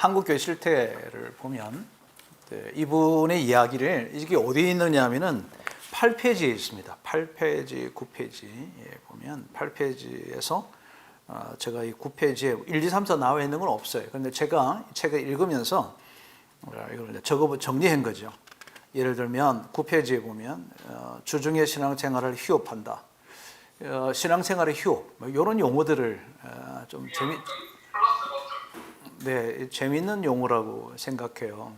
한국교회 실태를 보면 이분의 이야기를 이게 어디에 있느냐 하면은 8페이지에 있습니다. 8페이지, 9페이지에 보면 8페이지에서 제가 이 9페이지에 1, 2, 3, 4 나와 있는 건 없어요. 그런데 제가 이 책을 읽으면서 이걸 정리한 거죠. 예를 들면 9페이지에 보면 주중의 신앙생활을 휴업한다. 신앙생활의 휴업, 이런 용어들을 좀 재미있는 용어라고 생각해요.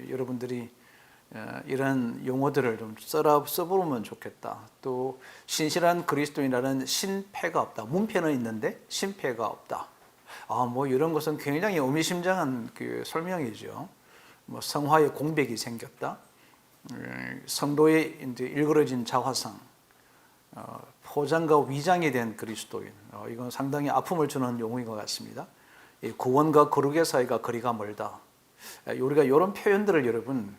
여러분들이 이런 용어들을 좀 써보면 좋겠다. 또 신실한 그리스도인이라는 신패가 없다. 문패는 있는데 신패가 없다. 뭐 이런 것은 굉장히 의미심장한 그 설명이죠. 뭐 성화의 공백이 생겼다. 성도의 이제 일그러진 자화상, 포장과 위장이 된 그리스도인. 이건 상당히 아픔을 주는 용어인 것 같습니다. 구원과 거룩의 사이가 거리가 멀다. 우리가 이런 표현들을 여러분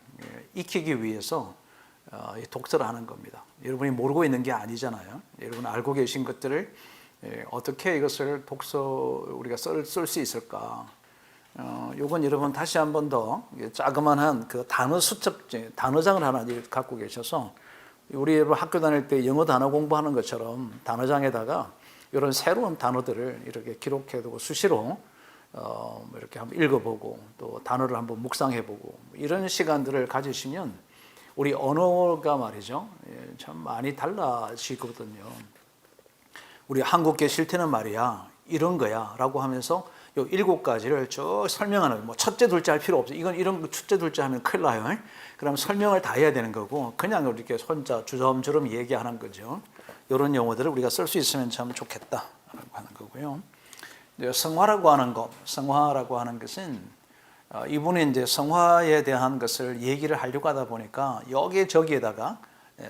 익히기 위해서 독서를 하는 겁니다. 여러분이 모르고 있는 게 아니잖아요. 여러분 알고 계신 것들을 어떻게 이것을 우리가 쓸 수 있을까? 요건 여러분 다시 한 번 더 자그마한 그 단어장을 하나 갖고 계셔서 우리 여러분 학교 다닐 때 영어 단어 공부하는 것처럼 단어장에다가 이런 새로운 단어들을 이렇게 기록해두고 수시로 이렇게 한번 읽어보고 또 단어를 한번 묵상해보고 이런 시간들을 가지시면 우리 언어가 말이죠, 참 많이 달라지거든요. 우리 한국계 실태는 말이야 이런 거야 라고 하면서 요 7가지를 쭉 설명하는, 뭐 첫째 둘째 할 필요 없어. 이건 이런 첫째 둘째 하면 큰일 나요. 그럼 설명을 다 해야 되는 거고 그냥 이렇게 혼자 주섬주섬 얘기하는 거죠. 이런 용어들을 우리가 쓸 수 있으면 참 좋겠다 라고 하는 거고요. 성화라고 하는 것은 이분이 이제 성화에 대한 것을 얘기를 하려고 하다 보니까 여기저기에다가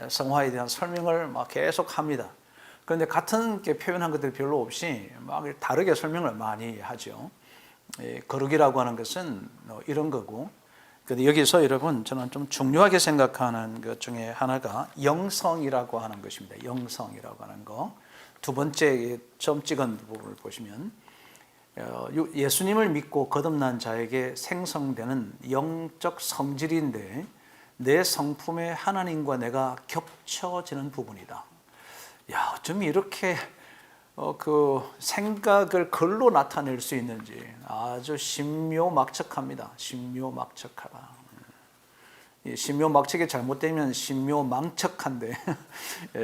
성화에 대한 설명을 막 계속 합니다. 그런데 같은 게 표현한 것들이 별로 없이 막 다르게 설명을 많이 하죠. 거룩이라고 하는 것은 이런 거고, 근데 여기서 여러분 저는 좀 중요하게 생각하는 것 중에 하나가 영성이라고 하는 것입니다. 영성이라고 하는 거. 두 번째 점 찍은 부분을 보시면 예수님을 믿고 거듭난 자에게 생성되는 영적 성질인데 내 성품에 하나님과 내가 겹쳐지는 부분이다. 야, 어쩜 이렇게 그 생각을 글로 나타낼 수 있는지 아주 신묘막측합니다. 신묘막측하다. 신묘막측이 잘못되면 신묘망측한데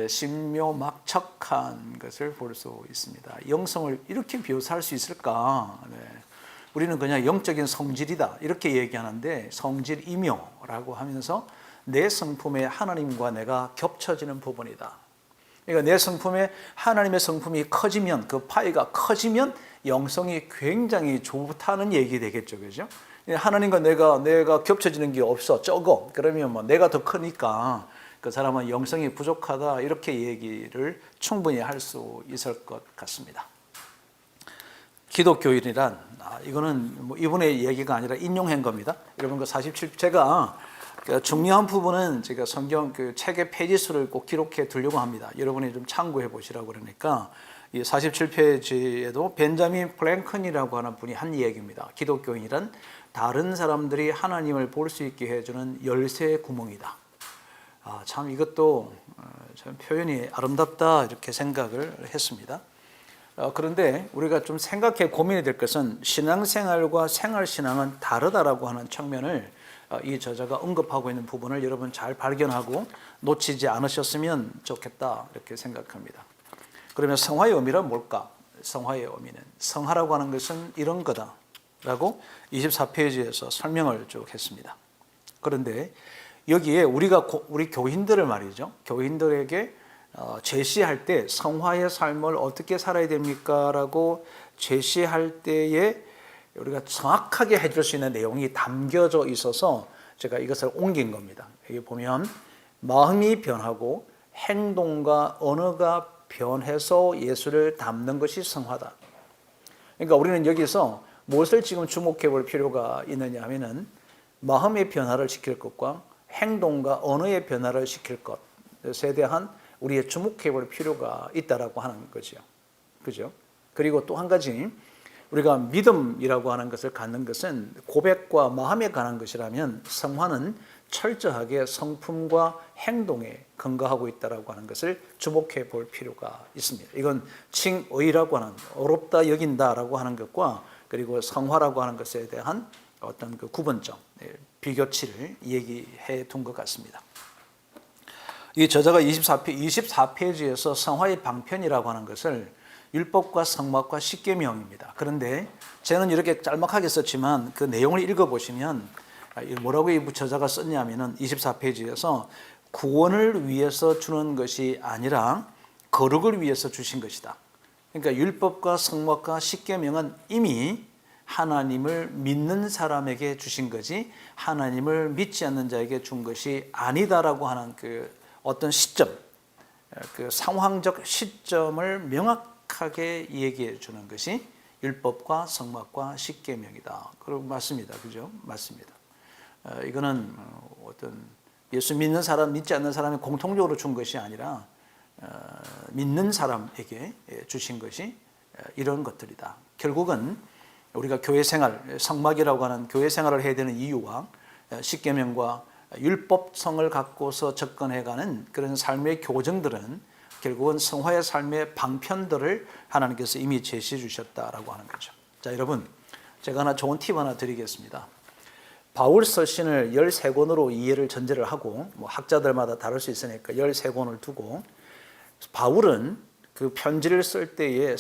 신묘막측한 것을 볼 수 있습니다. 영성을 이렇게 묘사할 수 있을까? 우리는 그냥 영적인 성질이다 이렇게 얘기하는데 성질이묘라고 하면서 내 성품에 하나님과 내가 겹쳐지는 부분이다. 그러니까 내 성품에 하나님의 성품이 커지면, 그 파이가 커지면 영성이 굉장히 좋다는 얘기 되겠죠, 그죠? 하나님과 내가 겹쳐지는 게 없어, 적어. 그러면 뭐 내가 더 크니까 그 사람은 영성이 부족하다 이렇게 얘기를 충분히 할 수 있을 것 같습니다. 기독교인이란 이거는 뭐 이분의 얘기가 아니라 인용한 겁니다. 여러분 그 47 제가 중요한 부분은 제가 성경 그 책의 페이지 수를 꼭 기록해 두려고 합니다. 여러분이 좀 참고해 보시라고 그러니까 이 47페이지에도 벤자민 플랭컨이라고 하는 분이 한 얘기입니다. 기독교인이란 다른 사람들이 하나님을 볼 수 있게 해주는 열쇠 구멍이다. 참 이것도 참 표현이 아름답다 이렇게 생각을 했습니다. 그런데 우리가 좀 생각해 고민이 될 것은 신앙생활과 생활신앙은 다르다라고 하는 측면을 이 저자가 언급하고 있는 부분을 여러분 잘 발견하고 놓치지 않으셨으면 좋겠다 이렇게 생각합니다. 그러면 성화의 의미란 뭘까? 성화의 의미는 성화라고 하는 것은 이런 거다라고 24페이지에서 설명을 쭉 했습니다. 그런데 여기에 우리 교인들을 말이죠. 교인들에게 제시할 때 성화의 삶을 어떻게 살아야 됩니까? 라고 제시할 때에 우리가 정확하게 해줄 수 있는 내용이 담겨져 있어서 제가 이것을 옮긴 겁니다. 여기 보면 마음이 변하고 행동과 언어가 변해서 예수를 닮는 것이 성화다. 그러니까 우리는 여기서 무엇을 지금 주목해 볼 필요가 있느냐 하면은 마음의 변화를 시킬 것과 행동과 언어의 변화를 시킬 것에 대한 우리의 주목해 볼 필요가 있다라고 하는 거죠. 그죠? 그리고 또 한 가지 우리가 믿음이라고 하는 것을 갖는 것은 고백과 마음에 관한 것이라면 성화는 철저하게 성품과 행동에 근거하고 있다라고 하는 것을 주목해 볼 필요가 있습니다. 이건 칭의라고 하는 어렵다 여긴다라고 하는 것과 그리고 성화라고 하는 것에 대한 어떤 그 구분점, 비교치를 얘기해 둔 것 같습니다. 이 저자가 24페이지에서 성화의 방편이라고 하는 것을 율법과 성막과 십계명입니다. 그런데 저는 이렇게 짤막하게 썼지만 그 내용을 읽어보시면 뭐라고 이 저자가 썼냐면은 24페이지에서 구원을 위해서 주는 것이 아니라 거룩을 위해서 주신 것이다. 그러니까 율법과 성막과 십계명은 이미 하나님을 믿는 사람에게 주신 거지 하나님을 믿지 않는 자에게 준 것이 아니다라고 하는 그 어떤 시점, 그 상황적 시점을 명확하게 얘기해 주는 것이 율법과 성막과 십계명이다. 그리고 맞습니다. 그죠? 맞습니다. 이거는 어떤 예수 믿는 사람, 믿지 않는 사람이 공통적으로 준 것이 아니라 믿는 사람에게 주신 것이 이런 것들이다. 결국은 우리가 교회 생활, 성막이라고 하는 교회 생활을 해야 되는 이유와 십계명과 율법성을 갖고서 접근해가는 그런 삶의 교정들은 결국은 성화의 삶의 방편들을 하나님께서 이미 제시해 주셨다라고 하는 거죠. 자, 여러분, 제가 좋은 팁 하나 드리겠습니다. 바울 서신을 13권으로 이해를 전제를 하고 학자들마다 다를 수 있으니까 13권을 두고 바울은 그 편지를 쓸 때에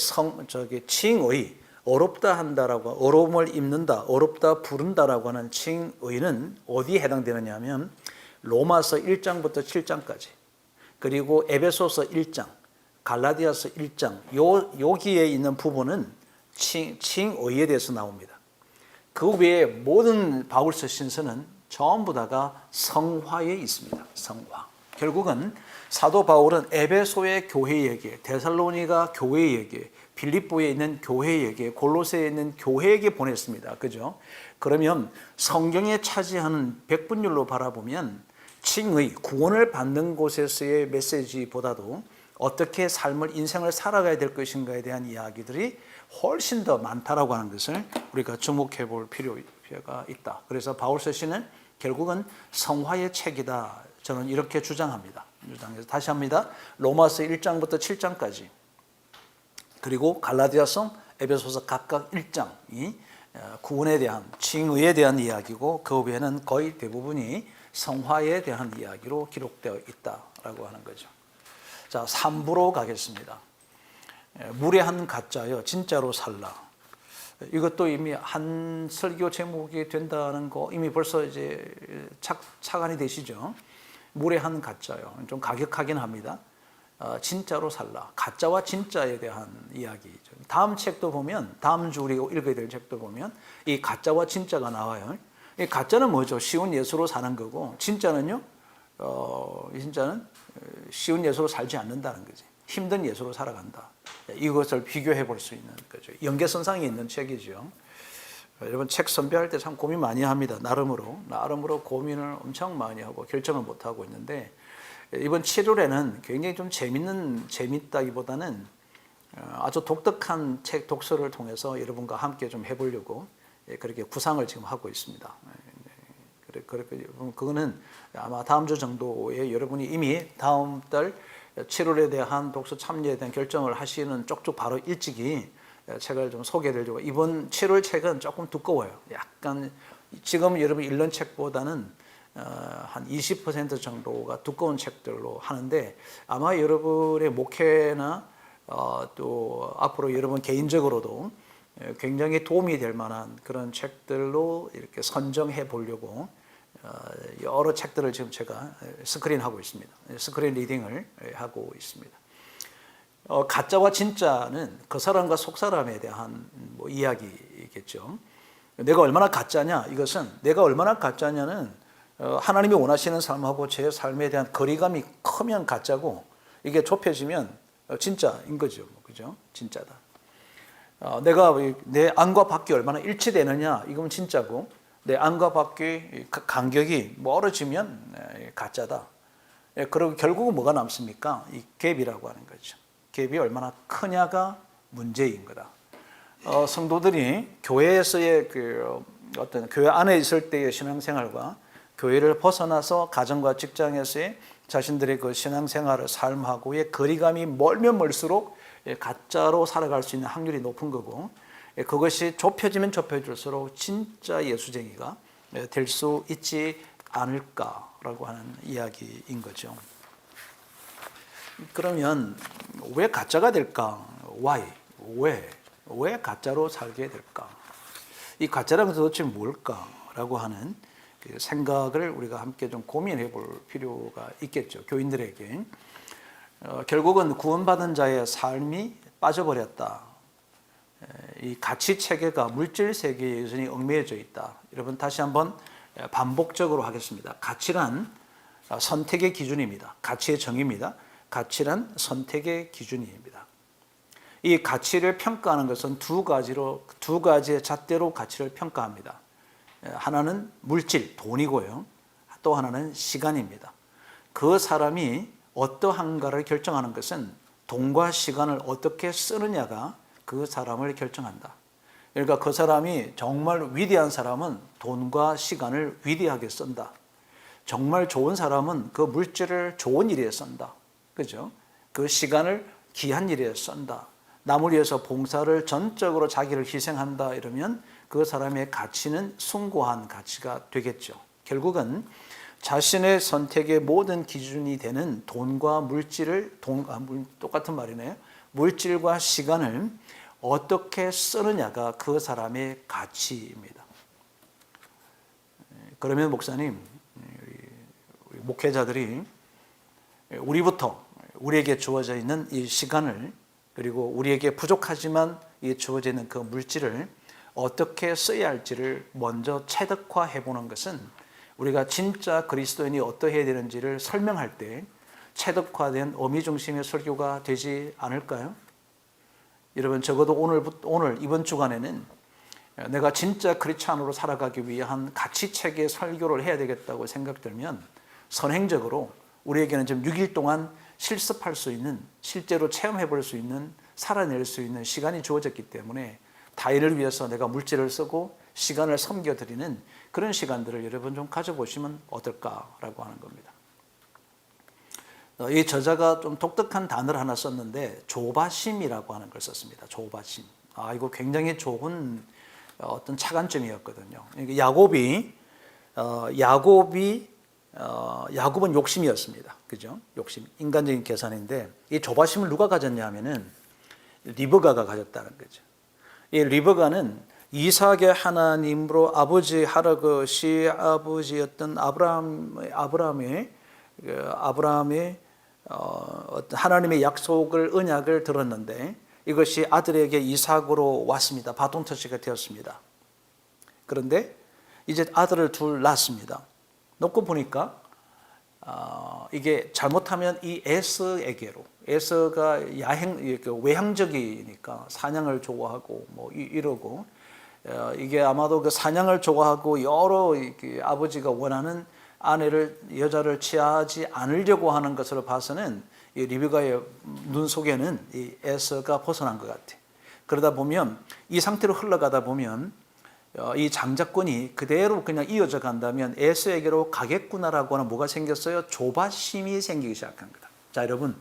칭의, 어렵다 한다라고, 어려움을 입는다, 어렵다 부른다라고 하는 칭의는 어디에 해당되느냐 하면 로마서 1장부터 7장까지 그리고 에베소서 1장, 갈라디아서 1장 여기에 있는 부분은 칭의에 대해서 나옵니다. 그 외에 모든 바울서 신서는 전부 다가 성화에 있습니다. 성화. 결국은 사도 바울은 에베소의 교회에게, 데살로니가 교회에게, 빌립보에 있는 교회에게, 골로새에 있는 교회에게 보냈습니다. 그죠? 그러면 성경에 차지하는 백분율로 바라보면 칭의, 구원을 받는 곳에서의 메시지보다도 어떻게 삶을, 인생을 살아가야 될 것인가에 대한 이야기들이 훨씬 더 많다라고 하는 것을 우리가 주목해 볼 필요가 있다. 그래서 바울 서신은 결국은 성화의 책이다. 저는 이렇게 주장합니다. 다시 합니다. 로마서 1장부터 7장까지 그리고 갈라디아서, 에베소서 각각 1장이 구원에 대한, 칭의에 대한 이야기고 그 외에는 거의 대부분이 성화에 대한 이야기로 기록되어 있다라고 하는 거죠. 자, 3부로 가겠습니다. 무례한 가짜여 진짜로 살라. 이것도 이미 한 설교 제목이 된다는 거 이미 벌써 이제 착안이 되시죠. 무례한 가짜요. 좀 가격하긴 합니다. 진짜로 살라. 가짜와 진짜에 대한 이야기죠. 다음 책도 보면, 다음 주 우리가 읽어야 될 책도 보면 이 가짜와 진짜가 나와요. 이 가짜는 뭐죠? 쉬운 예수로 사는 거고, 진짜는요, 진짜는 쉬운 예수로 살지 않는다는 거지. 힘든 예수로 살아간다. 이것을 비교해 볼 수 있는 거죠. 연계선상에 있는 책이죠. 여러분 책 선별할 때 참 고민 많이 합니다. 나름으로 고민을 엄청 많이 하고 결정을 못 하고 있는데 이번 7월에는 굉장히 좀 재밌다기보다는 아주 독특한 책 독서를 통해서 여러분과 함께 좀 해보려고 그렇게 구상을 지금 하고 있습니다. 그거는 아마 다음 주 정도에 여러분이 이미 다음 달 7월에 대한 독서 참여에 대한 결정을 하시는 쪽쪽 바로 일찍이 책을 좀 소개해드리려고. 이번 7월 책은 조금 두꺼워요. 약간 지금 여러분 읽는 책보다는 한 20% 정도가 두꺼운 책들로 하는데 아마 여러분의 목회나 또 앞으로 여러분 개인적으로도 굉장히 도움이 될 만한 그런 책들로 이렇게 선정해 보려고 여러 책들을 지금 제가 스크린하고 있습니다. 스크린 리딩을 하고 있습니다. 가짜와 진짜는 그 사람과 속 사람에 대한 이야기겠죠. 내가 얼마나 가짜냐, 이것은 내가 얼마나 가짜냐는 하나님이 원하시는 삶하고 제 삶에 대한 거리감이 크면 가짜고 이게 좁혀지면 진짜인 거죠. 그죠? 진짜다. 내가 내 안과 밖이 얼마나 일치되느냐, 이건 진짜고 내 안과 밖의 간격이 멀어지면 가짜다. 그리고 결국은 뭐가 남습니까? 이 갭이라고 하는 거죠. 갭이 얼마나 크냐가 문제인 거다. 성도들이 교회에서의 그 어떤 교회 안에 있을 때의 신앙생활과 교회를 벗어나서 가정과 직장에서의 자신들의 그 신앙생활을 삶하고의 거리감이 멀면 멀수록 가짜로 살아갈 수 있는 확률이 높은 거고, 그것이 좁혀지면 좁혀질수록 진짜 예수쟁이가 될 수 있지 않을까라고 하는 이야기인 거죠. 그러면 왜 가짜가 될까? Why? 왜 가짜로 살게 될까? 이 가짜란 도대체 뭘까라고 하는 그 생각을 우리가 함께 좀 고민해 볼 필요가 있겠죠. 교인들에게. 결국은 구원받은 자의 삶이 빠져버렸다. 이 가치 체계가 물질 세계에 여전히 얽매여져 있다. 여러분 다시 한번 반복적으로 하겠습니다. 가치란 선택의 기준입니다. 가치의 정의입니다. 가치란 선택의 기준입니다. 이 가치를 평가하는 것은 두 가지의 잣대로 가치를 평가합니다. 하나는 물질, 돈이고요. 또 하나는 시간입니다. 그 사람이 어떠한가를 결정하는 것은 돈과 시간을 어떻게 쓰느냐가 그 사람을 결정한다. 그러니까 그 사람이 정말 위대한 사람은 돈과 시간을 위대하게 쓴다. 정말 좋은 사람은 그 물질을 좋은 일에 쓴다. 그죠? 그 시간을 귀한 일에 쓴다. 남을 위해서 봉사를 전적으로 자기를 희생한다. 이러면 그 사람의 가치는 숭고한 가치가 되겠죠. 결국은 자신의 선택의 모든 기준이 되는 돈과 물질을, 똑같은 말이네요. 물질과 시간을 어떻게 쓰느냐가 그 사람의 가치입니다. 그러면 목사님, 우리 목회자들이 우리에게 주어져 있는 이 시간을, 그리고 우리에게 부족하지만 이 주어져 있는 그 물질을 어떻게 써야 할지를 먼저 체득화해 보는 것은 우리가 진짜 그리스도인이 어떠해야 되는지를 설명할 때 체득화된 어미 중심의 설교가 되지 않을까요? 여러분 적어도 오늘 이번 주간에는 내가 진짜 크리스찬으로 살아가기 위한 가치체계 설교를 해야 되겠다고 생각들면 선행적으로 우리에게는 지금 6일 동안 실습할 수 있는, 실제로 체험해 볼 수 있는, 살아낼 수 있는 시간이 주어졌기 때문에 타인을 위해서 내가 물질을 쓰고 시간을 섬겨드리는 그런 시간들을 여러분 좀 가져보시면 어떨까라고 하는 겁니다. 이 저자가 좀 독특한 단어를 하나 썼는데 조바심이라고 하는 걸 썼습니다. 조바심. 이거 굉장히 좋은 어떤 차관점이었거든요. 야곱은 욕심이었습니다. 그죠? 욕심, 인간적인 계산인데 이 조바심을 누가 가졌냐 하면은 리브가가 가졌다는 거죠. 이 리브가는 이삭의 하나님으로 아버지였던 아브라함의 어떤 하나님의 약속을, 언약을 들었는데 이것이 아들에게 이삭으로 왔습니다. 바톤터치가 되었습니다. 그런데 이제 아들을 둘 낳습니다. 놓고 보니까 이게 잘못하면 이 에서에게로, 에서가 외향적이니까 사냥을 좋아하고 뭐 이러고, 이게 아마도 그 사냥을 좋아하고 여러 아버지가 원하는 여자를 취하지 않으려고 하는 것으로 봐서는 이 리브가의 눈 속에는 이 에서가 벗어난 것 같아. 그러다 보면 이 상태로 흘러가다 보면 이 장자권이 그대로 그냥 이어져 간다면 에서에게로 가겠구나라고 하는 뭐가 생겼어요? 조바심이 생기기 시작한 거다. 자, 여러분,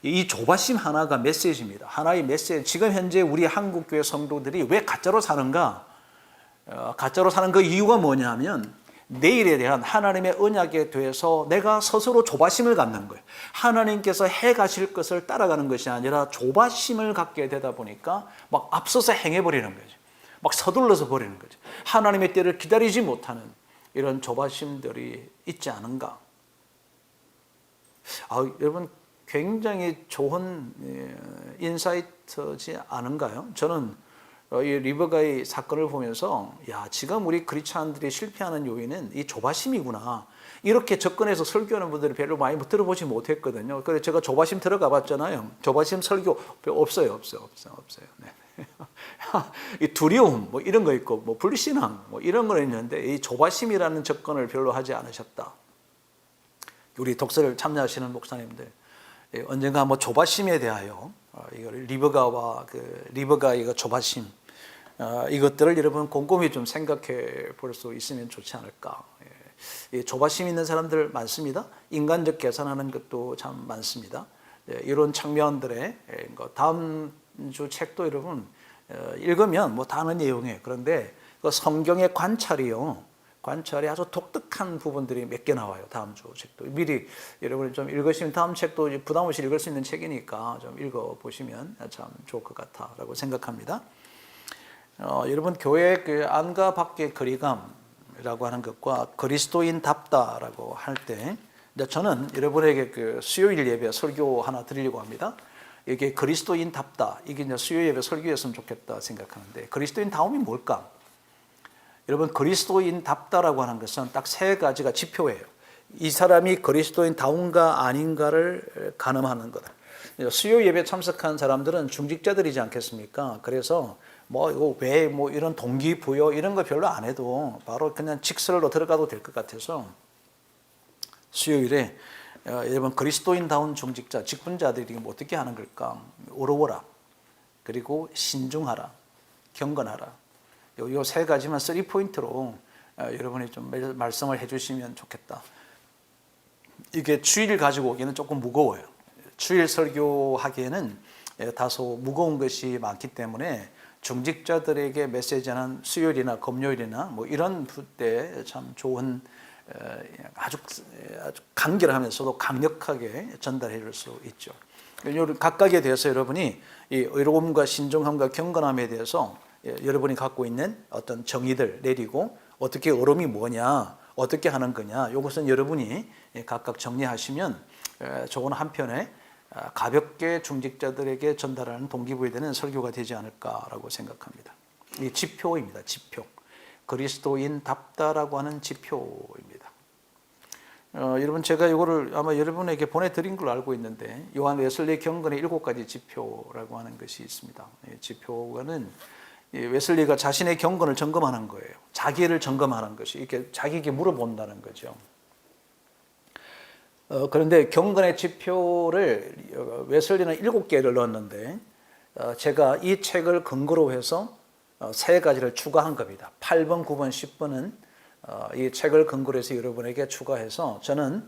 이 조바심 하나가 메시지입니다. 하나의 메시지. 지금 현재 우리 한국교회 성도들이 왜 가짜로 사는가? 가짜로 사는 그 이유가 뭐냐면 내일에 대한 하나님의 언약에 대해서 내가 스스로 조바심을 갖는 거예요. 하나님께서 해 가실 것을 따라가는 것이 아니라 조바심을 갖게 되다 보니까 막 앞서서 행해버리는 거죠. 막 서둘러서 버리는 거죠. 하나님의 때를 기다리지 못하는 이런 조바심들이 있지 않은가? 여러분 굉장히 좋은 인사이트지 않은가요? 저는 이 리브가의 사건을 보면서 지금 우리 크리스찬들이 실패하는 요인은 이 조바심이구나. 이렇게 접근해서 설교하는 분들이 별로 많이 들어보지 못했거든요. 그래서 제가 조바심 들어가 봤잖아요. 조바심 설교 없어요. 네. 이 두려움 뭐 이런 거 있고 뭐 불신앙 뭐 이런 거 있는데 이 조바심이라는 접근을 별로 하지 않으셨다. 우리 독서를 참여하시는 목사님들 언젠가 뭐 조바심에 대하여 이거 리브가와 리브가 이거 조바심 이것들을 여러분 곰곰이 좀 생각해 볼 수 있으면 좋지 않을까. 조바심 있는 사람들 많습니다. 인간적 계산하는 것도 참 많습니다. 이런 측면들의 다음 주 책도 여러분 읽으면 뭐 다 아는 내용이에요. 그런데 그 성경의 관찰이 아주 독특한 부분들이 몇 개 나와요. 다음 주 책도 미리 여러분이 좀 읽으시면 다음 책도 부담 없이 읽을 수 있는 책이니까 좀 읽어보시면 참 좋을 것 같다라고 생각합니다. 여러분 교회 그 안과 밖의 거리감이라고 하는 것과 그리스도인답다라고 할 때 저는 여러분에게 그 수요일 예배 설교 하나 드리려고 합니다. 이게 그리스도인답다, 이게 이제 수요 예배 설교였으면 좋겠다 생각하는데 그리스도인다움이 뭘까? 여러분 그리스도인답다라고 하는 것은 딱 세 가지가 지표예요. 이 사람이 그리스도인다운가 아닌가를 가늠하는 거다. 수요 예배 참석한 사람들은 중직자들이지 않겠습니까? 그래서 뭐 이거 왜 뭐 이런 동기부여 이런 거 별로 안 해도 바로 그냥 직설로 들어가도 될 것 같아서 수요일에 여러분 그리스도인다운 중직자 직분자들이 어떻게 하는 걸까? 어려워라, 그리고 신중하라, 경건하라. 요 세 가지만 3포인트로 여러분이 좀 말씀을 해주시면 좋겠다. 이게 주일 가지고 오기는 조금 무거워요. 주일 설교하기에는 다소 무거운 것이 많기 때문에 중직자들에게 메시지하는 수요일이나 금요일이나 뭐 이런 때 참 좋은 아주 간결하면서도 강력하게 전달해 줄 수 있죠. 각각에 대해서 여러분이 이 의로움과 신중함과 경건함에 대해서 여러분이 갖고 있는 어떤 정의들 내리고 어떻게 의로움이 뭐냐, 어떻게 하는 거냐, 이것은 여러분이 각각 정리하시면 좋은 한편에 가볍게 중직자들에게 전달하는 동기부여 되는 설교가 되지 않을까라고 생각합니다. 이 지표입니다. 지표. 그리스도인답다라고 하는 지표입니다. 여러분 제가 이거를 아마 여러분에게 보내드린 걸로 알고 있는데 요한 웨슬리 경건의 7가지 지표라고 하는 것이 있습니다. 지표가는 웨슬리가 자신의 경건을 점검하는 거예요. 자기를 점검하는 것이 이렇게 자기에게 물어본다는 거죠. 그런데 경건의 지표를 웨슬리는 7개를 넣었는데 제가 이 책을 근거로 해서 3가지를 추가한 겁니다. 8번, 9번, 10번은 이 책을 근거로 해서 여러분에게 추가해서 저는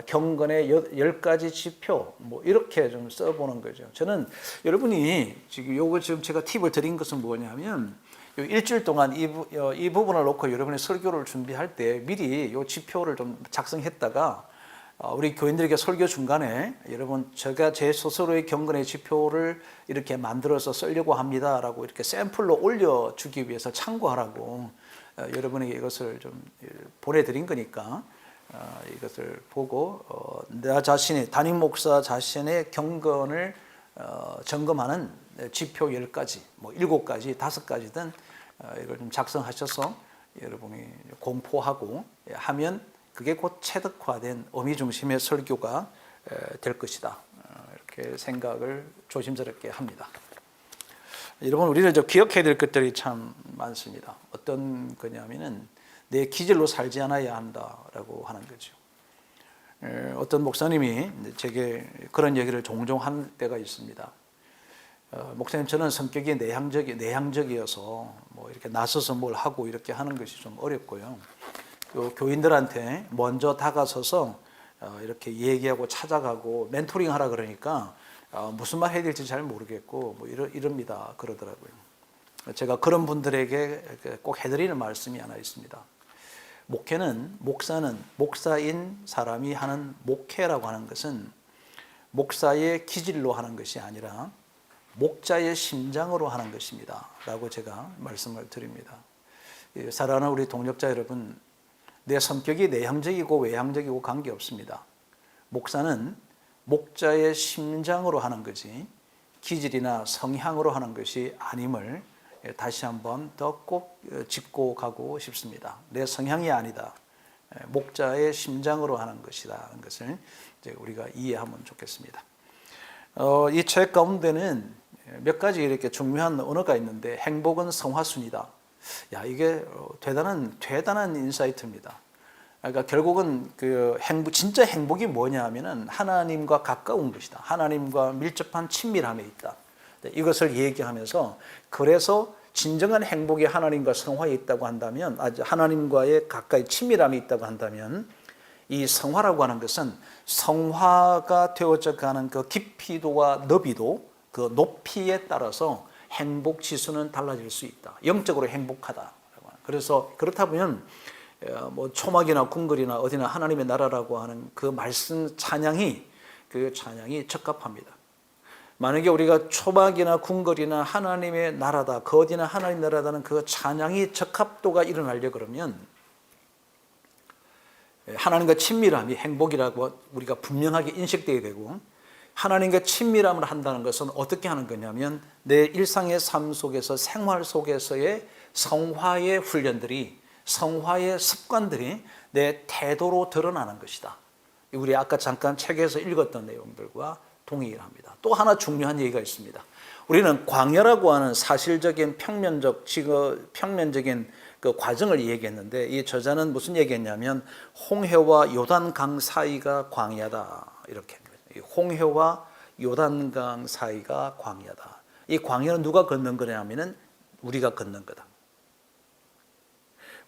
경건의 10가지 지표 뭐 이렇게 좀 써보는 거죠. 저는 여러분이 지금 제가 팁을 드린 것은 뭐냐면 일주일 동안 이 부분을 놓고 여러분의 설교를 준비할 때 미리 이 지표를 좀 작성했다가 우리 교인들에게 설교 중간에 여러분 제가 제 스스로의 경건의 지표를 이렇게 만들어서 쓰려고 합니다라고 이렇게 샘플로 올려주기 위해서 참고하라고 여러분에게 이것을 좀 보내드린 거니까 이것을 보고 나 자신의 담임 목사 자신의 경건을 점검하는 지표 10가지, 뭐 7가지, 5가지든 이걸 좀 작성하셔서 여러분이 공포하고 하면 그게 곧 체득화된 어미 중심의 설교가 될 것이다. 이렇게 생각을 조심스럽게 합니다. 여러분 우리는 기억해야 될 것들이 참 많습니다. 어떤 거냐면은 내 기질로 살지 않아야 한다라고 하는 거죠. 어떤 목사님이 제게 그런 얘기를 종종 한 때가 있습니다. 목사님 저는 성격이 내향적이어서 뭐 이렇게 나서서 뭘 하고 이렇게 하는 것이 좀 어렵고요. 교인들한테 먼저 다가서서 이렇게 얘기하고 찾아가고 멘토링 하라 그러니까 무슨 말 해야 될지 잘 모르겠고 뭐 이럽니다 그러더라고요. 제가 그런 분들에게 꼭 해드리는 말씀이 하나 있습니다. 목사는 목사인 사람이 하는 목회라고 하는 것은 목사의 기질로 하는 것이 아니라 목자의 심장으로 하는 것입니다 라고 제가 말씀을 드립니다. 사랑하는 우리 동역자 여러분, 내 성격이 내향적이고 외향적이고 관계없습니다. 목사는 목자의 심장으로 하는 것이 기질이나 성향으로 하는 것이 아님을 다시 한번 더 꼭 짚고 가고 싶습니다. 내 성향이 아니다. 목자의 심장으로 하는 것이라는 것을 이제 우리가 이해하면 좋겠습니다. 이 책 가운데는 몇 가지 이렇게 중요한 언어가 있는데 행복은 성화순이다. 야, 이게 대단한 인사이트입니다. 그러니까 결국은 진짜 행복이 뭐냐 하면은 하나님과 가까운 것이다. 하나님과 밀접한 친밀함에 있다. 이것을 얘기하면서 그래서 진정한 행복이 하나님과 성화에 있다고 한다면, 하나님과의 가까이 친밀함이 있다고 한다면, 이 성화라고 하는 것은 성화가 되어져 가는 그 깊이도와 너비도, 그 높이에 따라서 행복 지수는 달라질 수 있다. 영적으로 행복하다. 그래서 그렇다 보면 뭐 초막이나 궁궐이나 어디나 하나님의 나라라고 하는 그 말씀 찬양이, 그 찬양이 적합합니다. 만약에 우리가 초막이나 궁궐이나 하나님의 나라다, 그 어디나 하나님 나라다는 그 찬양이 적합도가 일어나려 그러면 하나님과 친밀함이 행복이라고 우리가 분명하게 인식되게 되고, 하나님과 친밀함을 한다는 것은 어떻게 하는 거냐면 내 일상의 삶 속에서, 생활 속에서의 성화의 훈련들이, 성화의 습관들이 내 태도로 드러나는 것이다. 우리 아까 잠깐 책에서 읽었던 내용들과 동일합니다. 또 하나 중요한 얘기가 있습니다. 우리는 광야라고 하는 사실적인 평면적인 그 과정을 얘기했는데, 이 저자는 무슨 얘기했냐면 홍해와 요단강 사이가 광야다, 이렇게 합니다. 홍해와 요단강 사이가 광야다. 이 광야는 누가 걷는 거냐면은 우리가 걷는 거다.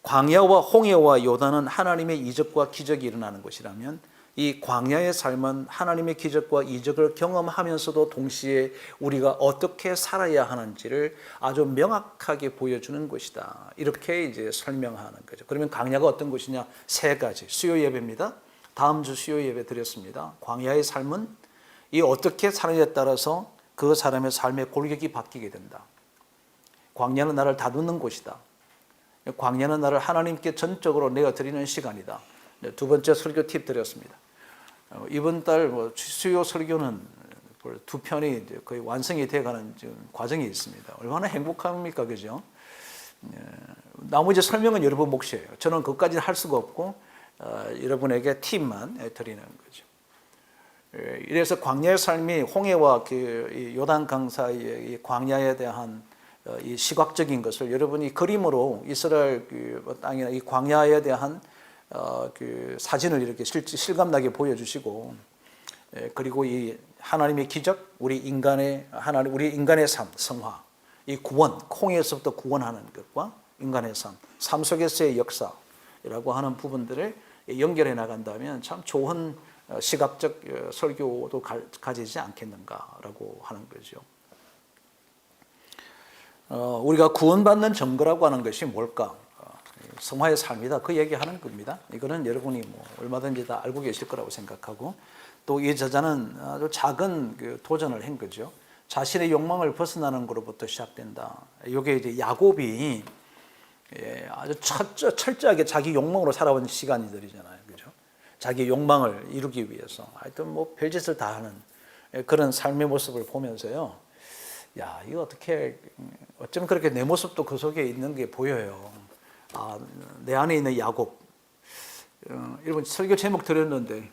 광야와 홍해와 요단은 하나님의 이적과 기적이 일어나는 곳이라면, 이 광야의 삶은 하나님의 기적과 이적을 경험하면서도 동시에 우리가 어떻게 살아야 하는지를 아주 명확하게 보여주는 곳이다. 이렇게 이제 설명하는 거죠. 그러면 광야가 어떤 곳이냐? 세 가지. 수요 예배입니다. 다음 주 수요 예배 드렸습니다. 광야의 삶은 이 어떻게 사느냐에 따라서 그 사람의 삶의 골격이 바뀌게 된다. 광야는 나를 다듬는 곳이다. 광야는 나를 하나님께 전적으로 내어드리는 시간이다. 두 번째 설교 팁 드렸습니다. 이번 달 수요 설교는 두 편이 거의 완성이 돼가는 과정이 있습니다. 얼마나 행복합니까, 그죠? 나머지 설명은 여러분 몫이에요. 저는 그것까지는 할 수가 없고 여러분에게 팁만 드리는 거죠. 이래서 광야의 삶이 홍해와 그 요단강 사이의 광야에 대한 이 시각적인 것을 여러분이 그림으로 이스라엘 그 땅이나 이 광야에 대한 그 사진을 이렇게 실감나게 보여주시고, 그리고 이 하나님의 기적, 우리 인간의 삶, 성화, 이 구원, 홍해에서부터 구원하는 것과 인간의 삶 속에서의 역사라고 하는 부분들을 연결해 나간다면 참 좋은 시각적 설교도 가지지 않겠는가라고 하는 거죠. 우리가 구원받는 증거라고 하는 것이 뭘까? 성화의 삶이다. 그 얘기하는 겁니다. 이거는 여러분이 뭐 얼마든지 다 알고 계실 거라고 생각하고, 또 이 저자는 아주 작은 그 도전을 한 거죠. 자신의 욕망을 벗어나는 것으로부터 시작된다. 이게 이제 야곱이 아주 철저하게 자기 욕망으로 살아온 시간이들이잖아요, 그죠? 자기 욕망을 이루기 위해서 하여튼 뭐 별짓을 다 하는 그런 삶의 모습을 보면서요. 야, 이거 어쩌면 그렇게 내 모습도 그 속에 있는 게 보여요. 내 안에 있는 야곱. 여러분 설교 제목 드렸는데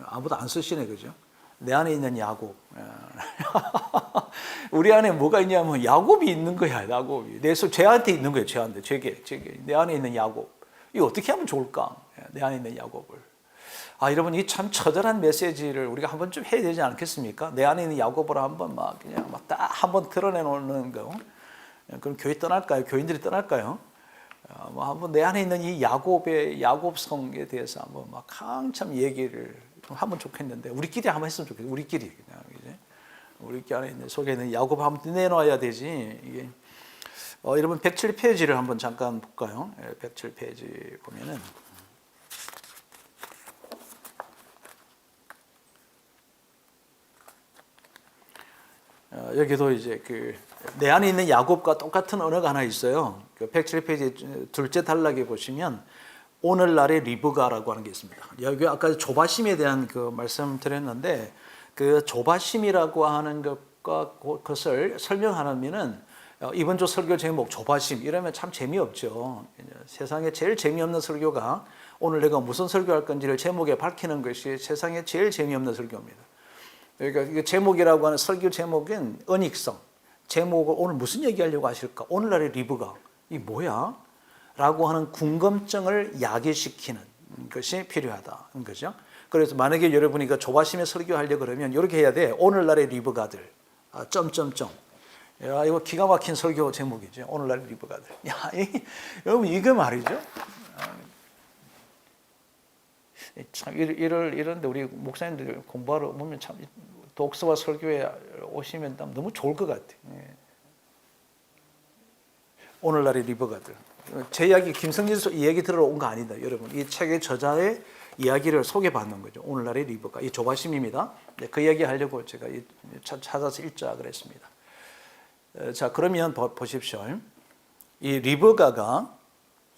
아무도 안 쓰시네, 그죠? 내 안에 있는 야곱. 우리 안에 뭐가 있냐면 야곱이 있는 거야, 야곱이. 쟤한테 있는 거예요, 쟤한테. 제게. 내 안에 있는 야곱. 이거 어떻게 하면 좋을까? 내 안에 있는 야곱을. 여러분, 이 참 처절한 메시지를 우리가 한번 좀 해야 되지 않겠습니까? 내 안에 있는 야곱을 한번 그냥 딱 한번 드러내놓는 거. 그럼 교회 떠날까요? 교인들이 떠날까요? 한번 내 안에 있는 이 야곱성에 대해서 한번 한참 얘기를 하면 좋겠는데, 우리끼리 한번 했으면 좋겠어요. 우리끼리 그냥 이제 우리끼리 안에 있는 속에 있는 야곱 한번 내놔야 되지. 이게 여러분 107페이지를 한번 잠깐 볼까요? 107페이지 보면은 여기도 이제 내 안에 있는 야곱과 똑같은 언어가 하나 있어요. 107페이지 둘째 단락에 보시면 오늘날의 리브가라고 하는 게 있습니다. 여기 아까 조바심에 대한 그 말씀 드렸는데, 그 조바심이라고 하는 것을 설명하면은 이번 주 설교 제목 조바심 이러면 참 재미없죠. 세상에 제일 재미없는 설교가 오늘 내가 무슨 설교할 건지를 제목에 밝히는 것이 세상에 제일 재미없는 설교입니다. 그러니까 제목이라고 하는 설교 제목은 언익성. 제목을 오늘 무슨 얘기하려고 하실까? 오늘날의 리브가 이 뭐야? 라고 하는 궁금증을 야기시키는 것이 필요하다는 거죠. 그래서 만약에 여러분이 조바심에 설교하려고 그러면 이렇게 해야 돼. 오늘날의 리브가들. 점점점. 야, 이거 기가 막힌 설교 제목이죠. 오늘날 리버가들. 야, 여러분 이게 말이죠. 참 이런데 우리 목사님들 공부하러 보면 참 독서와 설교에 오시면 너무 좋을 것 같아요. 오늘날의 리버가들. 제 이야기 김성진 이야기 들으러 온 거 아니다, 여러분. 이 책의 저자의 이야기를 소개받는 거죠. 오늘날의 리버가. 이 조바심입니다. 그 이야기 하려고 제가 찾아서 읽자 그랬습니다. 자, 그러면 보십시오. 이 리버가가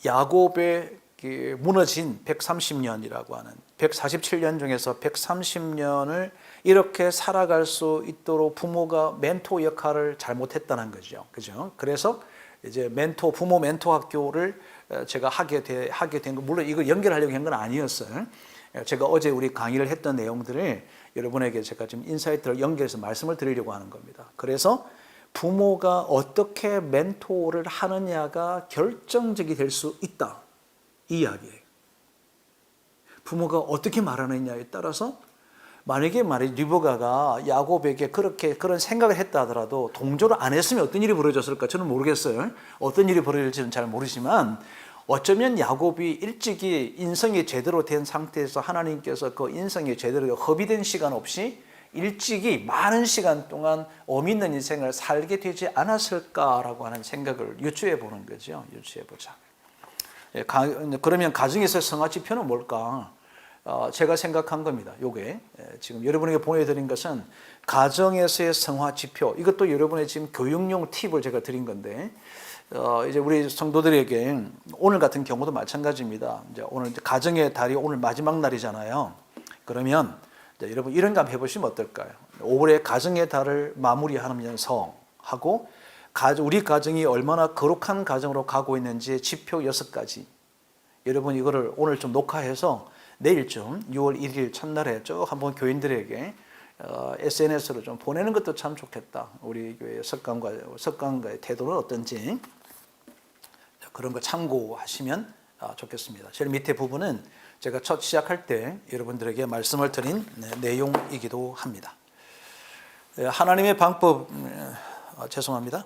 야곱의 무너진 130년이라고 하는 147년 중에서 130년을 이렇게 살아갈 수 있도록 부모가 멘토 역할을 잘못했다는 거죠. 그죠? 그래서 이제 부모 멘토 학교를 제가 하게 된 거, 물론 이거 연결하려고 한 건 아니었어요. 제가 어제 우리 강의를 했던 내용들을 여러분에게 제가 지금 인사이트를 연결해서 말씀을 드리려고 하는 겁니다. 그래서 부모가 어떻게 멘토를 하느냐가 결정적이 될 수 있다. 이 이야기예요. 부모가 어떻게 말하느냐에 따라서 만약에 리브가가 야곱에게 그런 생각을 했다 하더라도 동조를 안 했으면 어떤 일이 벌어졌을까 저는 모르겠어요. 어떤 일이 벌어질지는 잘 모르지만 어쩌면 야곱이 일찍이 인성이 제대로 된 상태에서 하나님께서 그 인성이 제대로 허비된 시간 없이 일찍이 많은 시간 동안 의미 있는 인생을 살게 되지 않았을까라고 하는 생각을 유추해 보는 거죠. 유추해 보자. 그러면 가정에서 성화 지표는 뭘까? 제가 생각한 겁니다. 요게 지금 여러분에게 보내드린 것은 가정에서의 성화 지표. 이것도 여러분의 지금 교육용 팁을 제가 드린 건데 이제 우리 성도들에게 오늘 같은 경우도 마찬가지입니다. 이제 오늘 가정의 달이 오늘 마지막 날이잖아요. 그러면 여러분 이런 거 한번 해보시면 어떨까요? 올해 가정의 달을 마무리하면서 하고 우리 가정이 얼마나 거룩한 가정으로 가고 있는지 지표 6가지. 여러분 이거를 오늘 좀 녹화해서 내일쯤 6월 1일 첫날에 쭉 한번 교인들에게 SNS로 좀 보내는 것도 참 좋겠다. 우리 교회 석강과의 태도는 어떤지 그런 거 참고하시면 좋겠습니다. 제일 밑에 부분은 제가 첫 시작할 때 여러분들에게 말씀을 드린 내용이기도 합니다. 하나님의 방법, 죄송합니다.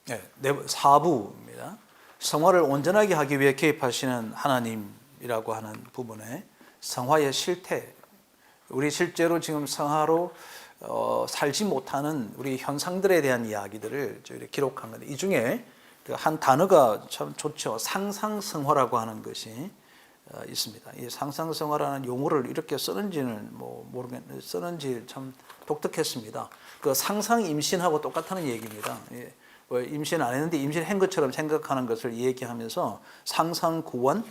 4부입니다. 성화를 온전하게 하기 위해 개입하시는 하나님이라고 하는 부분에 성화의 실태, 우리 실제로 지금 성화로 살지 못하는 우리 현상들에 대한 이야기들을 저희가 기록한 건데 이 중에 한 단어가 참 좋죠. 상상성화라고 하는 것이 있습니다. 이 상상성화라는 용어를 이렇게 쓰는지는 모르겠는데 쓰는지 참 독특했습니다. 그 상상 임신하고 똑같다는 얘기입니다. 임신 안 했는데 임신한 것처럼 생각하는 것을 얘기하면서 상상 구원,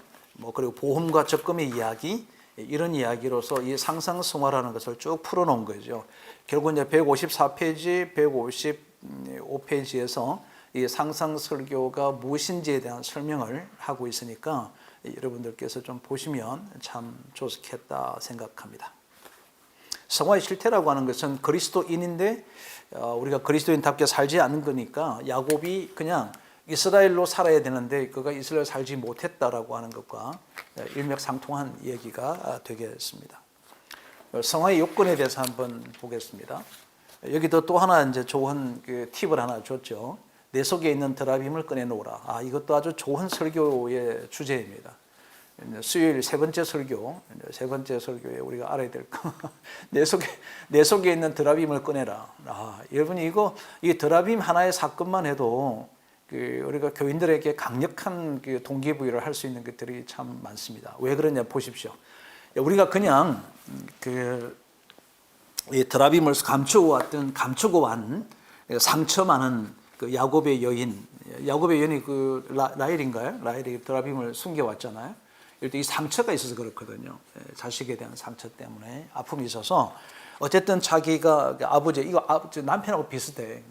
그리고 보험과 적금의 이야기 이런 이야기로서 이 상상성화라는 것을 쭉 풀어놓은 거죠. 결국 이제 154페이지, 155페이지에서 이 상상설교가 무엇인지에 대한 설명을 하고 있으니까 여러분들께서 좀 보시면 참 좋겠다 생각합니다. 성화의 실태라고 하는 것은 그리스도인인데 우리가 그리스도인답게 살지 않는 거니까 야곱이 그냥 이스라엘로 살아야 되는데 그가 이스라엘 살지 못했다라고 하는 것과 일맥상통한 얘기가 되겠습니다. 성화의 요건에 대해서 한번 보겠습니다. 여기도 또 하나 이제 좋은 팁을 하나 줬죠. 내 속에 있는 드라빔을 꺼내놓으라. 이것도 아주 좋은 설교의 주제입니다. 수요일 세 번째 설교에 우리가 알아야 될 거. 내 속에 있는 드라빔을 꺼내라. 여러분이 이 드라빔 하나의 사건만 해도 우리가 교인들에게 강력한 동기부여를 할 수 있는 것들이 참 많습니다. 왜 그러냐 보십시오. 우리가 그냥 이 드라빔을 감추고 온 상처 많은 야곱의 여인이 라헬인가요? 라헬이 드라빔을 숨겨왔잖아요. 이 상처가 있어서 그렇거든요. 자식에 대한 상처 때문에 아픔이 있어서 어쨌든 자기가 남편하고 비슷해.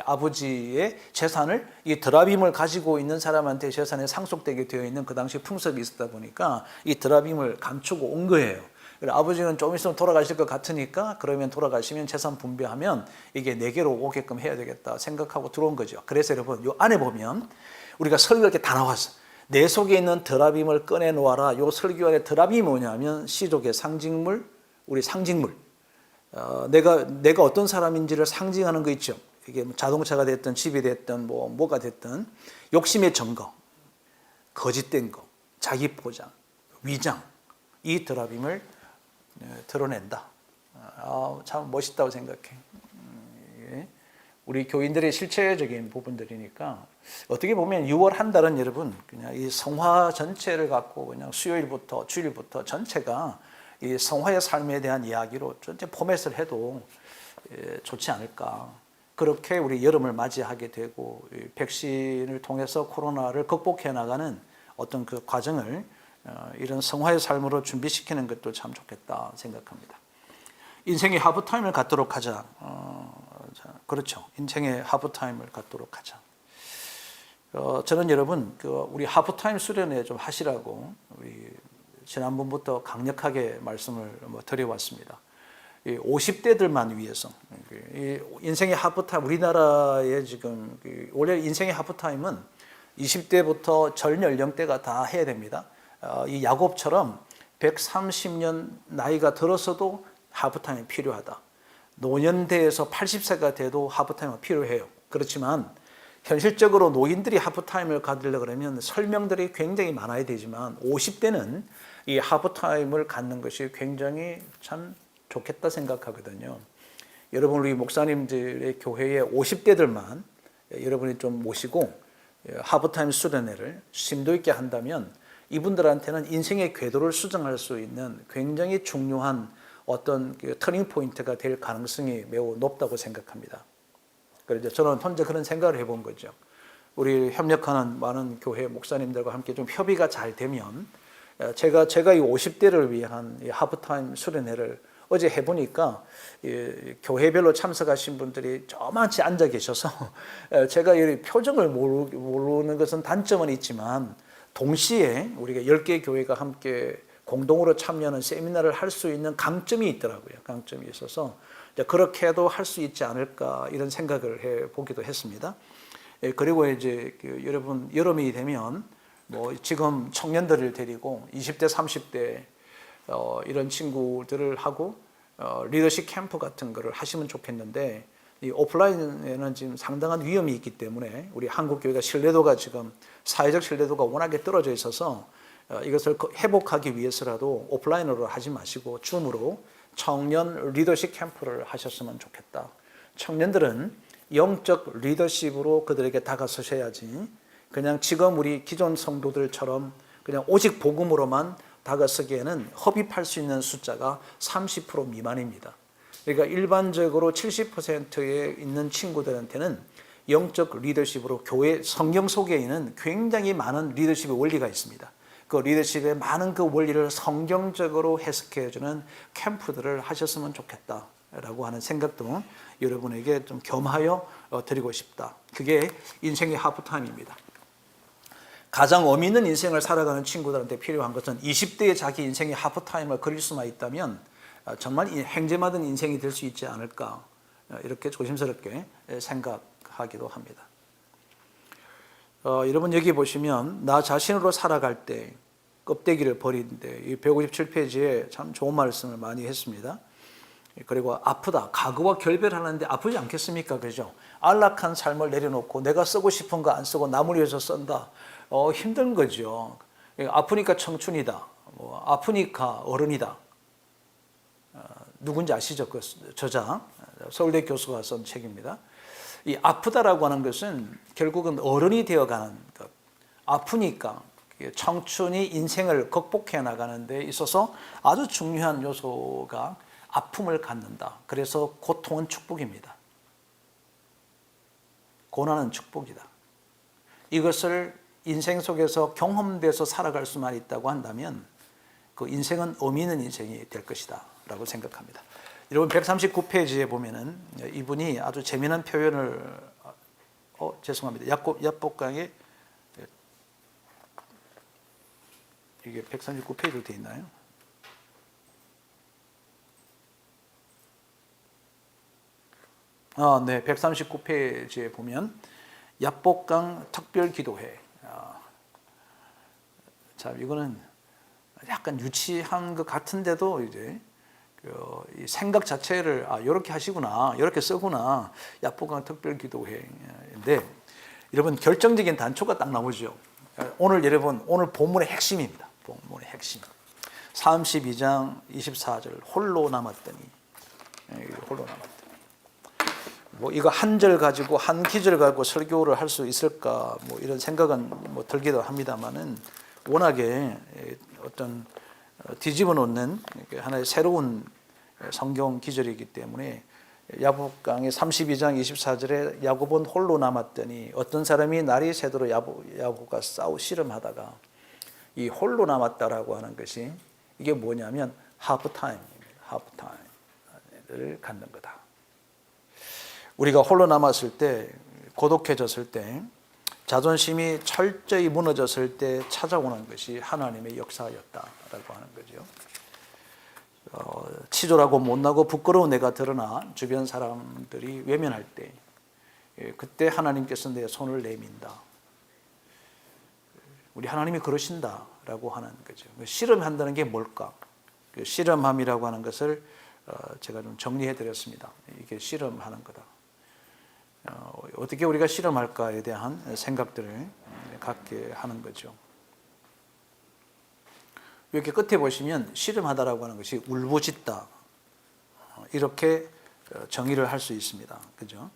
아버지의 재산을 이 드라빔을 가지고 있는 사람한테 재산에 상속되게 되어 있는 그 당시 풍습이 있었다 보니까 이 드라빔을 감추고 온 거예요. 아버지는 좀 있으면 돌아가실 것 같으니까 그러면 돌아가시면 재산 분배하면 이게 내게로 오게끔 해야 되겠다 생각하고 들어온 거죠. 그래서 여러분 요 안에 보면 우리가 설교가 이렇게 다 나왔어. 내 속에 있는 드라빔을 꺼내놓아라. 요 설교 안에 드라빔이 뭐냐면 시족의 상징물, 우리 상징물. 내가 어떤 사람인지를 상징하는 거 있죠. 이게 뭐 자동차가 됐든 집이 됐든 뭐가 됐든 욕심의 증거, 거짓된 거, 자기 포장, 위장, 이 드라빔을 드러낸다. 참 멋있다고 생각해. 우리 교인들의 실체적인 부분들이니까 어떻게 보면 6월 한 달은 여러분 그냥 이 성화 전체를 갖고 그냥 수요일부터 주일부터 전체가 이 성화의 삶에 대한 이야기로 전체 포맷을 해도 좋지 않을까. 그렇게 우리 여름을 맞이하게 되고 백신을 통해서 코로나를 극복해 나가는 어떤 그 과정을 이런 성화의 삶으로 준비시키는 것도 참 좋겠다 생각합니다. 인생의 하프타임을 갖도록 하자. 그렇죠. 인생의 하프타임을 갖도록 하자. 저는 여러분 우리 하프타임 수련회 좀 하시라고 우리 지난번부터 강력하게 말씀을 드려왔습니다. 50대들만 위해서 인생의 하프타임, 우리나라의 지금 원래 인생의 하프타임은 20대부터 전 연령대가 다 해야 됩니다. 이 야곱처럼 130년 나이가 들어서도 하프타임이 필요하다. 노년대에서 80세가 돼도 하프타임은 필요해요. 그렇지만 현실적으로 노인들이 하프타임을 가지려고 그러면 설명들이 굉장히 많아야 되지만 50대는 이 하프타임을 갖는 것이 굉장히 참 좋겠다 생각하거든요. 여러분 우리 목사님들의 교회에 50대들만 여러분이 좀 모시고 하프타임 수련회를 심도 있게 한다면 이분들한테는 인생의 궤도를 수정할 수 있는 굉장히 중요한 어떤 터닝 포인트가 될 가능성이 매우 높다고 생각합니다. 그래서 저는 혼자 그런 생각을 해본 거죠. 우리 협력하는 많은 교회 목사님들과 함께 좀 협의가 잘 되면 제가 이 50대를 위한 이 하프타임 수련회를 어제 해보니까 교회별로 참석하신 분들이 저만치 앉아 계셔서 제가 이 표정을 모르는 것은 단점은 있지만 동시에 우리가 10개 교회가 함께 공동으로 참여하는 세미나를 할 수 있는 강점이 있더라고요. 강점이 있어서 그렇게 해도 할 수 있지 않을까 이런 생각을 해보기도 했습니다. 그리고 이제 여러분 여름이 되면 뭐 지금 청년들을 데리고 20대, 30대 이런 친구들을 하고 리더십 캠프 같은 거를 하시면 좋겠는데 이 오프라인에는 지금 상당한 위험이 있기 때문에 우리 한국 교회가 신뢰도가 지금 사회적 신뢰도가 워낙에 떨어져 있어서 이것을 회복하기 위해서라도 오프라인으로 하지 마시고 줌으로 청년 리더십 캠프를 하셨으면 좋겠다. 청년들은 영적 리더십으로 그들에게 다가서셔야지 그냥 지금 우리 기존 성도들처럼 그냥 오직 복음으로만 다가서기에는 흡입할 수 있는 숫자가 30% 미만입니다. 그러니까 일반적으로 70%에 있는 친구들한테는 영적 리더십으로 교회 성경 속에 있는 굉장히 많은 리더십의 원리가 있습니다. 그 리더십의 많은 그 원리를 성경적으로 해석해주는 캠프들을 하셨으면 좋겠다라고 하는 생각도 여러분에게 좀 겸하여 드리고 싶다. 그게 인생의 하프타임입니다. 가장 의미 있는 인생을 살아가는 친구들한테 필요한 것은 20대에 자기 인생의 하프타임을 그릴 수만 있다면 정말 행제맞은 인생이 될 수 있지 않을까 이렇게 조심스럽게 생각하기도 합니다. 여러분 여기 보시면 나 자신으로 살아갈 때 껍데기를 버리는데 이 157페이지에 참 좋은 말씀을 많이 했습니다. 그리고 아프다. 과거와 결별하는데 아프지 않겠습니까? 그죠? 안락한 삶을 내려놓고 내가 쓰고 싶은 거 안 쓰고 남을 위해서 쓴다. 힘든 거죠. 아프니까 청춘이다. 아프니까 어른이다. 누군지 아시죠? 그 저자 서울대 교수가 쓴 책입니다. 이 아프다라고 하는 것은 결국은 어른이 되어가는 것. 아프니까 청춘이 인생을 극복해 나가는 데 있어서 아주 중요한 요소가 아픔을 갖는다. 그래서 고통은 축복입니다. 고난은 축복이다. 이것을 인생 속에서 경험돼서 살아갈 수만 있다고 한다면 그 인생은 의미 있는 인생이 될 것이다 라고 생각합니다. 여러분 139페이지에 보면은 이분이 아주 재미난 표현을 죄송합니다. 야복강에 이게 139페이지로 되어 있나요? 네, 139페이지에 보면 야복강 특별 기도회. 자, 이거는 약간 유치한 것 같은데도 이제 이 생각 자체를 이렇게 하시구나, 이렇게 쓰구나, 야복강 특별기도회인데 여러분 결정적인 단초가 딱 나오죠. 오늘 여러분 오늘 본문의 핵심입니다. 본문의 핵심. 32장 24절 홀로 남았더니 홀로 남았더니 뭐 이거 한 절 가지고 한 기절 가지고 설교를 할 수 있을까 뭐 이런 생각은 뭐 들기도 합니다만은 워낙에 어떤 뒤집어 놓는 하나의 새로운 성경 기절이기 때문에 야복강의 32장 24절에 야곱은 홀로 남았더니 어떤 사람이 날이 새도록 야곱과 싸우 씨름하다가 이 홀로 남았다라고 하는 것이 이게 뭐냐면 하프타임입니다. 하프타임을 갖는 거다. 우리가 홀로 남았을 때, 고독해졌을 때, 자존심이 철저히 무너졌을 때 찾아오는 것이 하나님의 역사였다라고 하는 거죠. 치졸하고 못나고 부끄러운 내가 드러나 주변 사람들이 외면할 때, 그때 하나님께서 내 손을 내민다. 우리 하나님이 그러신다라고 하는 거죠. 씨름한다는 게 뭘까? 그 씨름함이라고 하는 것을 제가 좀 정리해 드렸습니다. 이게 씨름하는 거다. 어떻게 우리가 씨름할까에 대한 생각들을 갖게 하는 거죠. 이렇게 끝에 보시면 씨름하다라고 하는 것이 울부짖다 이렇게 정의를 할 수 있습니다. 그죠?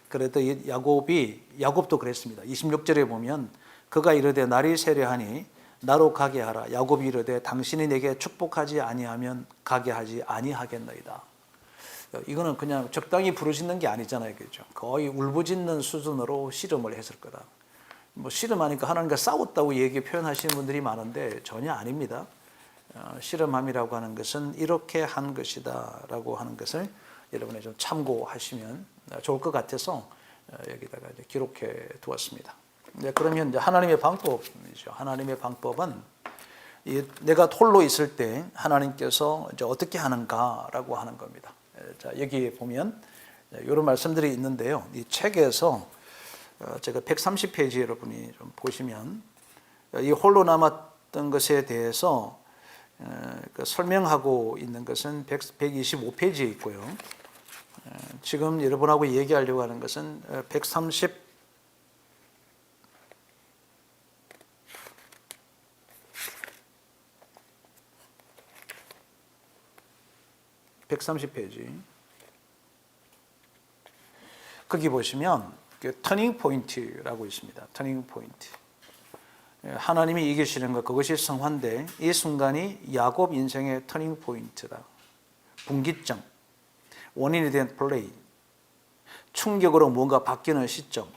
그래도 야곱도 그랬습니다. 26절에 보면 그가 이르되 날이 세려하니 나로 가게 하라. 야곱이 이르되 당신이 내게 축복하지 아니하면 가게 하지 아니하겠나이다. 이거는 그냥 적당히 부르짖는 게 아니잖아요. 그죠? 거의 울부짖는 수준으로 씨름을 했을 거다. 뭐 씨름하니까 하나님과 싸웠다고 표현하시는 분들이 많은데 전혀 아닙니다. 씨름함이라고 하는 것은 이렇게 한 것이다 라고 하는 것을 여러분이 좀 참고하시면 좋을 것 같아서 여기다가 이제 기록해 두었습니다. 그러면 이제 하나님의 방법이죠. 하나님의 방법은 내가 홀로 있을 때 하나님께서 이제 어떻게 하는가라고 하는 겁니다. 자, 여기 보면 이런 말씀들이 있는데요. 이 책에서 제가 130페이지 여러분이 좀 보시면 이 홀로 남았던 것에 대해서 설명하고 있는 것은 125페이지에 있고요. 지금 여러분하고 얘기하려고 하는 것은 130페이지. 거기 보시면 터닝 포인트라고 있습니다. 터닝 포인트. 하나님이 이기시는 것, 그것이 성화인데 이 순간이 야곱 인생의 터닝 포인트다. 분기점, 원인이 된 플레이, 충격으로 뭔가 바뀌는 시점,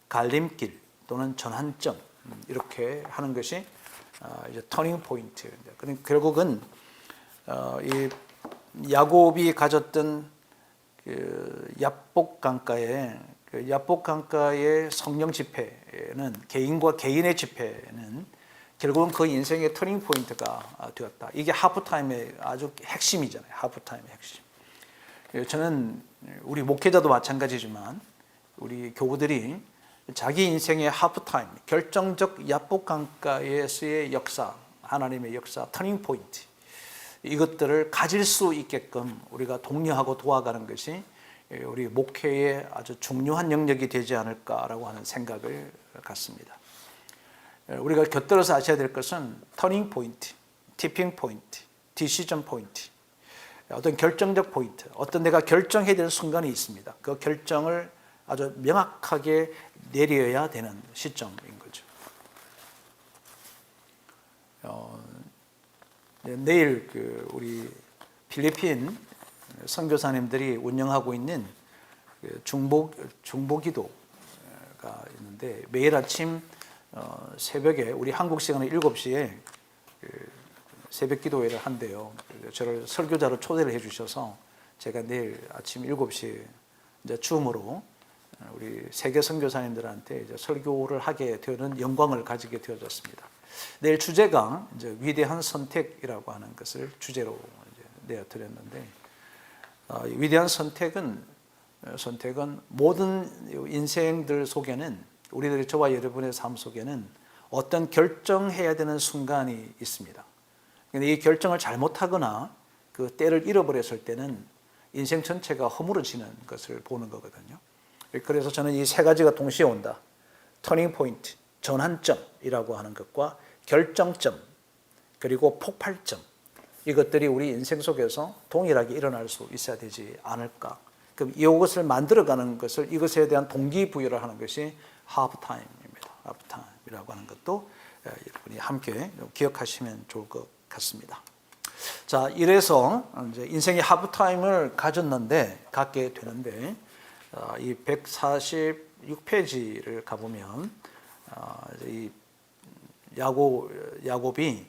갈림길 또는 전환점, 이렇게 하는 것이 이제 터닝 포인트. 결국은 이 야곱이 가졌던 그 야복강가의 성령 집회는 개인과 개인의 집회는 결국은 그 인생의 터닝 포인트가 되었다. 이게 하프타임의 아주 핵심이잖아요. 하프타임의 핵심. 저는 우리 목회자도 마찬가지지만 우리 교우들이 자기 인생의 하프타임, 결정적 야복강가에서의 역사, 하나님의 역사, 터닝 포인트, 이것들을 가질 수 있게끔 우리가 독려하고 도와가는 것이 우리 목회의 아주 중요한 영역이 되지 않을까라고 하는 생각을 갖습니다. 우리가 곁들여서 아셔야 될 것은 터닝 포인트, 티핑 포인트, 디시전 포인트, 어떤 결정적 포인트, 어떤 내가 결정해야 될 순간이 있습니다. 그 결정을 아주 명확하게 내려야 되는 시점인 거죠. 내일 우리 필리핀 선교사님들이 운영하고 있는 중보기도가 있는데 매일 아침 새벽에 우리 한국 시간에 7시에 새벽 기도회를 한대요. 저를 설교자로 초대를 해주셔서 제가 내일 아침 7시에 이제 줌으로 우리 세계 선교사님들한테 이제 설교를 하게 되는 영광을 가지게 되어졌습니다. 내일 주제가 이제 위대한 선택이라고 하는 것을 주제로 이제 내어드렸는데, 위대한 선택은 모든 인생들 속에는 우리들의 저와 여러분의 삶 속에는 어떤 결정해야 되는 순간이 있습니다. 근데 이 결정을 잘못하거나 그 때를 잃어버렸을 때는 인생 전체가 허물어지는 것을 보는 거거든요. 그래서 저는 이 세 가지가 동시에 온다. 터닝 포인트, 전환점이라고 하는 것과 결정점, 그리고 폭발점, 이것들이 우리 인생 속에서 동일하게 일어날 수 있어야 되지 않을까. 그럼 이것을 만들어가는 것을, 이것에 대한 동기부여를 하는 것이 하프타임입니다. 하프타임이라고 하는 것도 여러분이 함께 기억하시면 좋을 것 같습니다. 자, 이래서 이제 인생의 하프타임을 갖게 되는데, 이 146페이지를 가보면 이 야곱이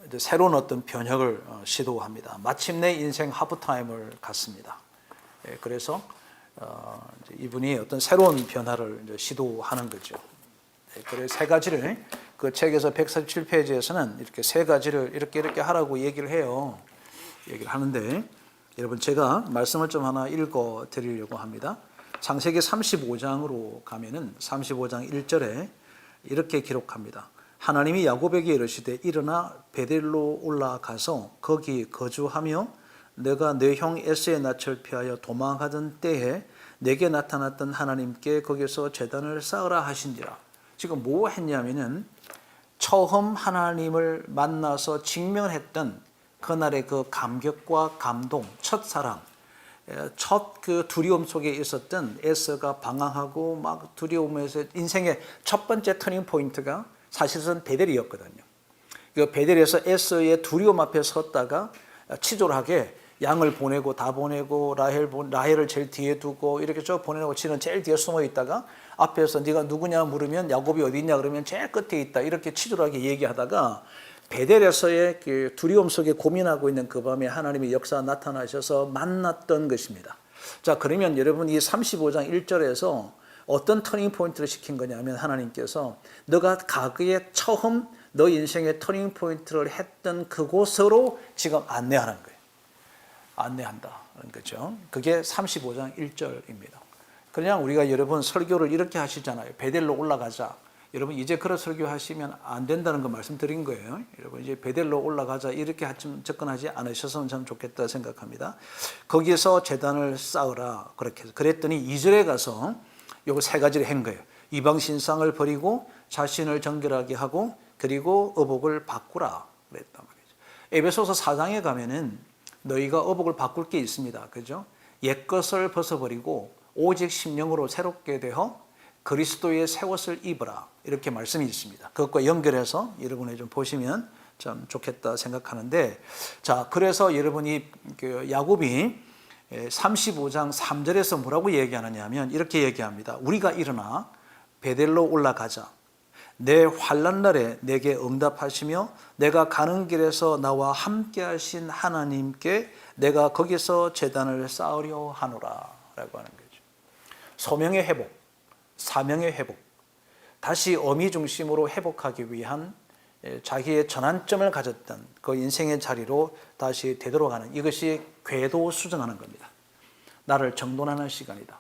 이제 새로운 어떤 변혁을 시도합니다. 마침내 인생 하프타임을 갖습니다. 그래서 이분이 어떤 새로운 변화를 이제 시도하는 거죠. 그래서 세 가지를, 그 책에서 147페이지에서는 이렇게 세 가지를 이렇게 하라고 얘기를 해요. 얘기를 하는데, 여러분 제가 말씀을 좀 하나 읽어 드리려고 합니다. 창세기 35장으로 가면은 35장 1절에 이렇게 기록합니다. 하나님이 야곱에게 이르시되 일어나 베델로 올라가서 거기 거주하며 내가 내 형 에서의 낯을 피하여 도망하던 때에 내게 나타났던 하나님께 거기서 제단을 쌓으라 하신지라. 지금 뭐 했냐면은 처음 하나님을 만나서 직면했던 그날의 그 감격과 감동, 첫사랑, 첫 그 두려움 속에 있었던 에서가 방황하고 막 두려움에서 인생의 첫 번째 터닝 포인트가 사실은 베델이었거든요. 그 베델에서 에서의 두려움 앞에 섰다가 치졸하게 양을 보내고 다 보내고 라헬을 제일 뒤에 두고 이렇게 쭉 보내고 지는 제일 뒤에 숨어 있다가 앞에서 네가 누구냐 물으면 야곱이 어디 있냐 그러면 제일 끝에 있다 이렇게 치졸하게 얘기하다가 베델에서의 그 두려움 속에 고민하고 있는 그 밤에 하나님의 역사 나타나셔서 만났던 것입니다. 자, 그러면 여러분 이 35장 1절에서 어떤 터닝 포인트를 시킨 거냐면 하나님께서 너가 과거에 처음 너 인생의 터닝 포인트를 했던 그곳으로 지금 안내하는 거예요. 안내한다는 거죠. 그게 35장 1절입니다. 그냥 우리가 여러분 설교를 이렇게 하시잖아요. 베델로 올라가자. 여러분 이제 그런 설교하시면 안 된다는 거 말씀드린 거예요. 여러분 이제 베델로 올라가자 이렇게 접근하지 않으셨으면 참 좋겠다 생각합니다. 거기에서 제단을 쌓으라 그렇게 그랬더니 2절에 가서 요 세 가지를 한 거예요. 이방 신상을 버리고 자신을 정결하게 하고 그리고 의복을 바꾸라 그랬단 말이죠. 에베소서 4장에 가면은 너희가 의복을 바꿀 게 있습니다. 그죠? 옛 것을 벗어버리고 오직 심령으로 새롭게 되어 그리스도의 새 옷을 입으라 이렇게 말씀이 있습니다. 그것과 연결해서 여러분이 좀 보시면 참 좋겠다 생각하는데, 자, 그래서 여러분이 그 야곱이 35장 3절에서 뭐라고 얘기하느냐 하면 이렇게 얘기합니다. 우리가 일어나 베델로 올라가자. 내 환난 날에 내게 응답하시며 내가 가는 길에서 나와 함께 하신 하나님께 내가 거기서 제단을 쌓으려 하노라 라고 하는 거죠. 소명의 회복, 사명의 회복, 다시 어미 중심으로 회복하기 위한 자기의 전환점을 가졌던 그 인생의 자리로 다시 되돌아가는, 이것이 궤도 수정하는 겁니다. 나를 정돈하는 시간이다.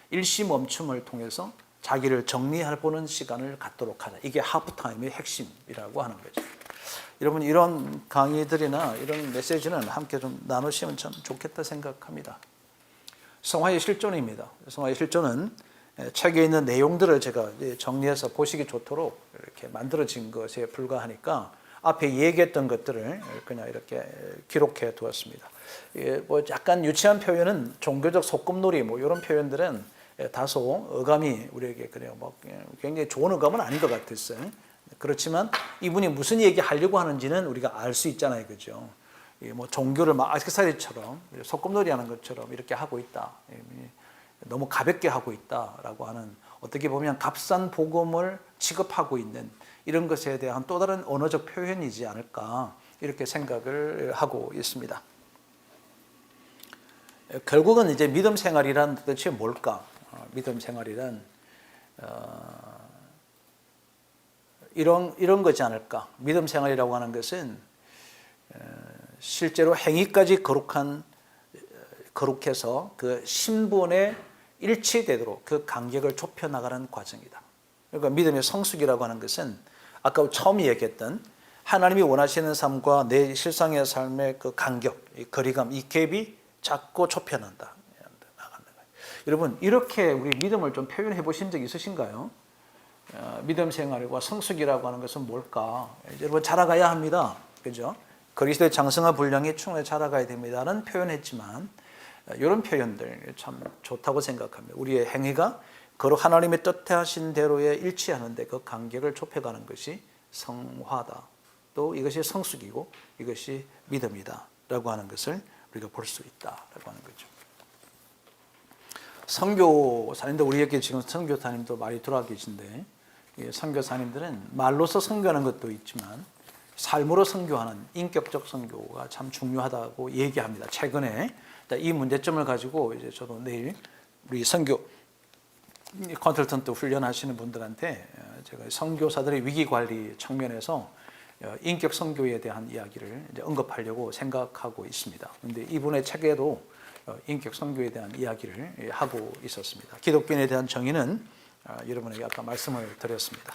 일시 멈춤을 통해서 자기를 정리해보는 시간을 갖도록 하자. 이게 하프타임의 핵심이라고 하는 거죠. 여러분 이런 강의들이나 이런 메시지는 함께 좀 나누시면 참 좋겠다 생각합니다. 성화의 실존입니다. 성화의 실존은 책에 있는 내용들을 제가 정리해서 보시기 좋도록 이렇게 만들어진 것에 불과하니까 앞에 얘기했던 것들을 그냥 이렇게 기록해 두었습니다. 뭐 약간 유치한 표현은 종교적 소꿉놀이 뭐 이런 표현들은 다소 어감이 우리에게 그래요. 뭐 굉장히 좋은 어감은 아닌 것 같았어요. 그렇지만 이분이 무슨 얘기 하려고 하는지는 우리가 알 수 있잖아요, 그죠? 뭐 종교를 막 액세서리처럼 소꿉놀이 하는 것처럼 이렇게 하고 있다. 너무 가볍게 하고 있다라고 하는, 어떻게 보면 값싼 복음을 취급하고 있는 이런 것에 대한 또 다른 언어적 표현이지 않을까 이렇게 생각을 하고 있습니다. 결국은 이제 믿음 생활이란 도대체 뭘까? 믿음 생활이란 이런 거지 않을까? 믿음 생활이라고 하는 것은 실제로 행위까지 거룩해서 그 신분에 일치되도록 그 간격을 좁혀나가는 과정이다. 그러니까 믿음의 성숙이라고 하는 것은 아까 처음 얘기했던 하나님이 원하시는 삶과 내 실상의 삶의 그 간격, 이 거리감, 이 갭이 자꾸 좁혀난다. 나간다. 여러분, 이렇게 우리 믿음을 좀 표현해 보신 적 있으신가요? 믿음 생활과 성숙이라고 하는 것은 뭘까? 여러분, 자라가야 합니다. 그죠? 그리스도의 장성한 분량이 충분히 자라가야 됩니다는 표현했지만, 이런 표현들 참 좋다고 생각합니다. 우리의 행위가 거룩 하나님의 뜻하신 대로에 일치하는데 그 간격을 좁혀가는 것이 성화다. 또 이것이 성숙이고 이것이 믿음이다 라고 하는 것을 우리가 볼 수 있다라고 하는 거죠. 선교사님들, 우리에게 지금 선교사님도 많이 들어와 계신데, 선교사님들은 말로서 선교하는 것도 있지만 삶으로 선교하는 인격적 선교가 참 중요하다고 얘기합니다. 최근에 이 문제점을 가지고 이제 저도 내일 우리 선교 컨설턴트 훈련하시는 분들한테 제가 선교사들의 위기 관리 측면에서 인격 선교에 대한 이야기를 이제 언급하려고 생각하고 있습니다. 그런데 이분의 책에도 인격 선교에 대한 이야기를 하고 있었습니다. 기독교인에 대한 정의는 여러분에게 아까 말씀을 드렸습니다.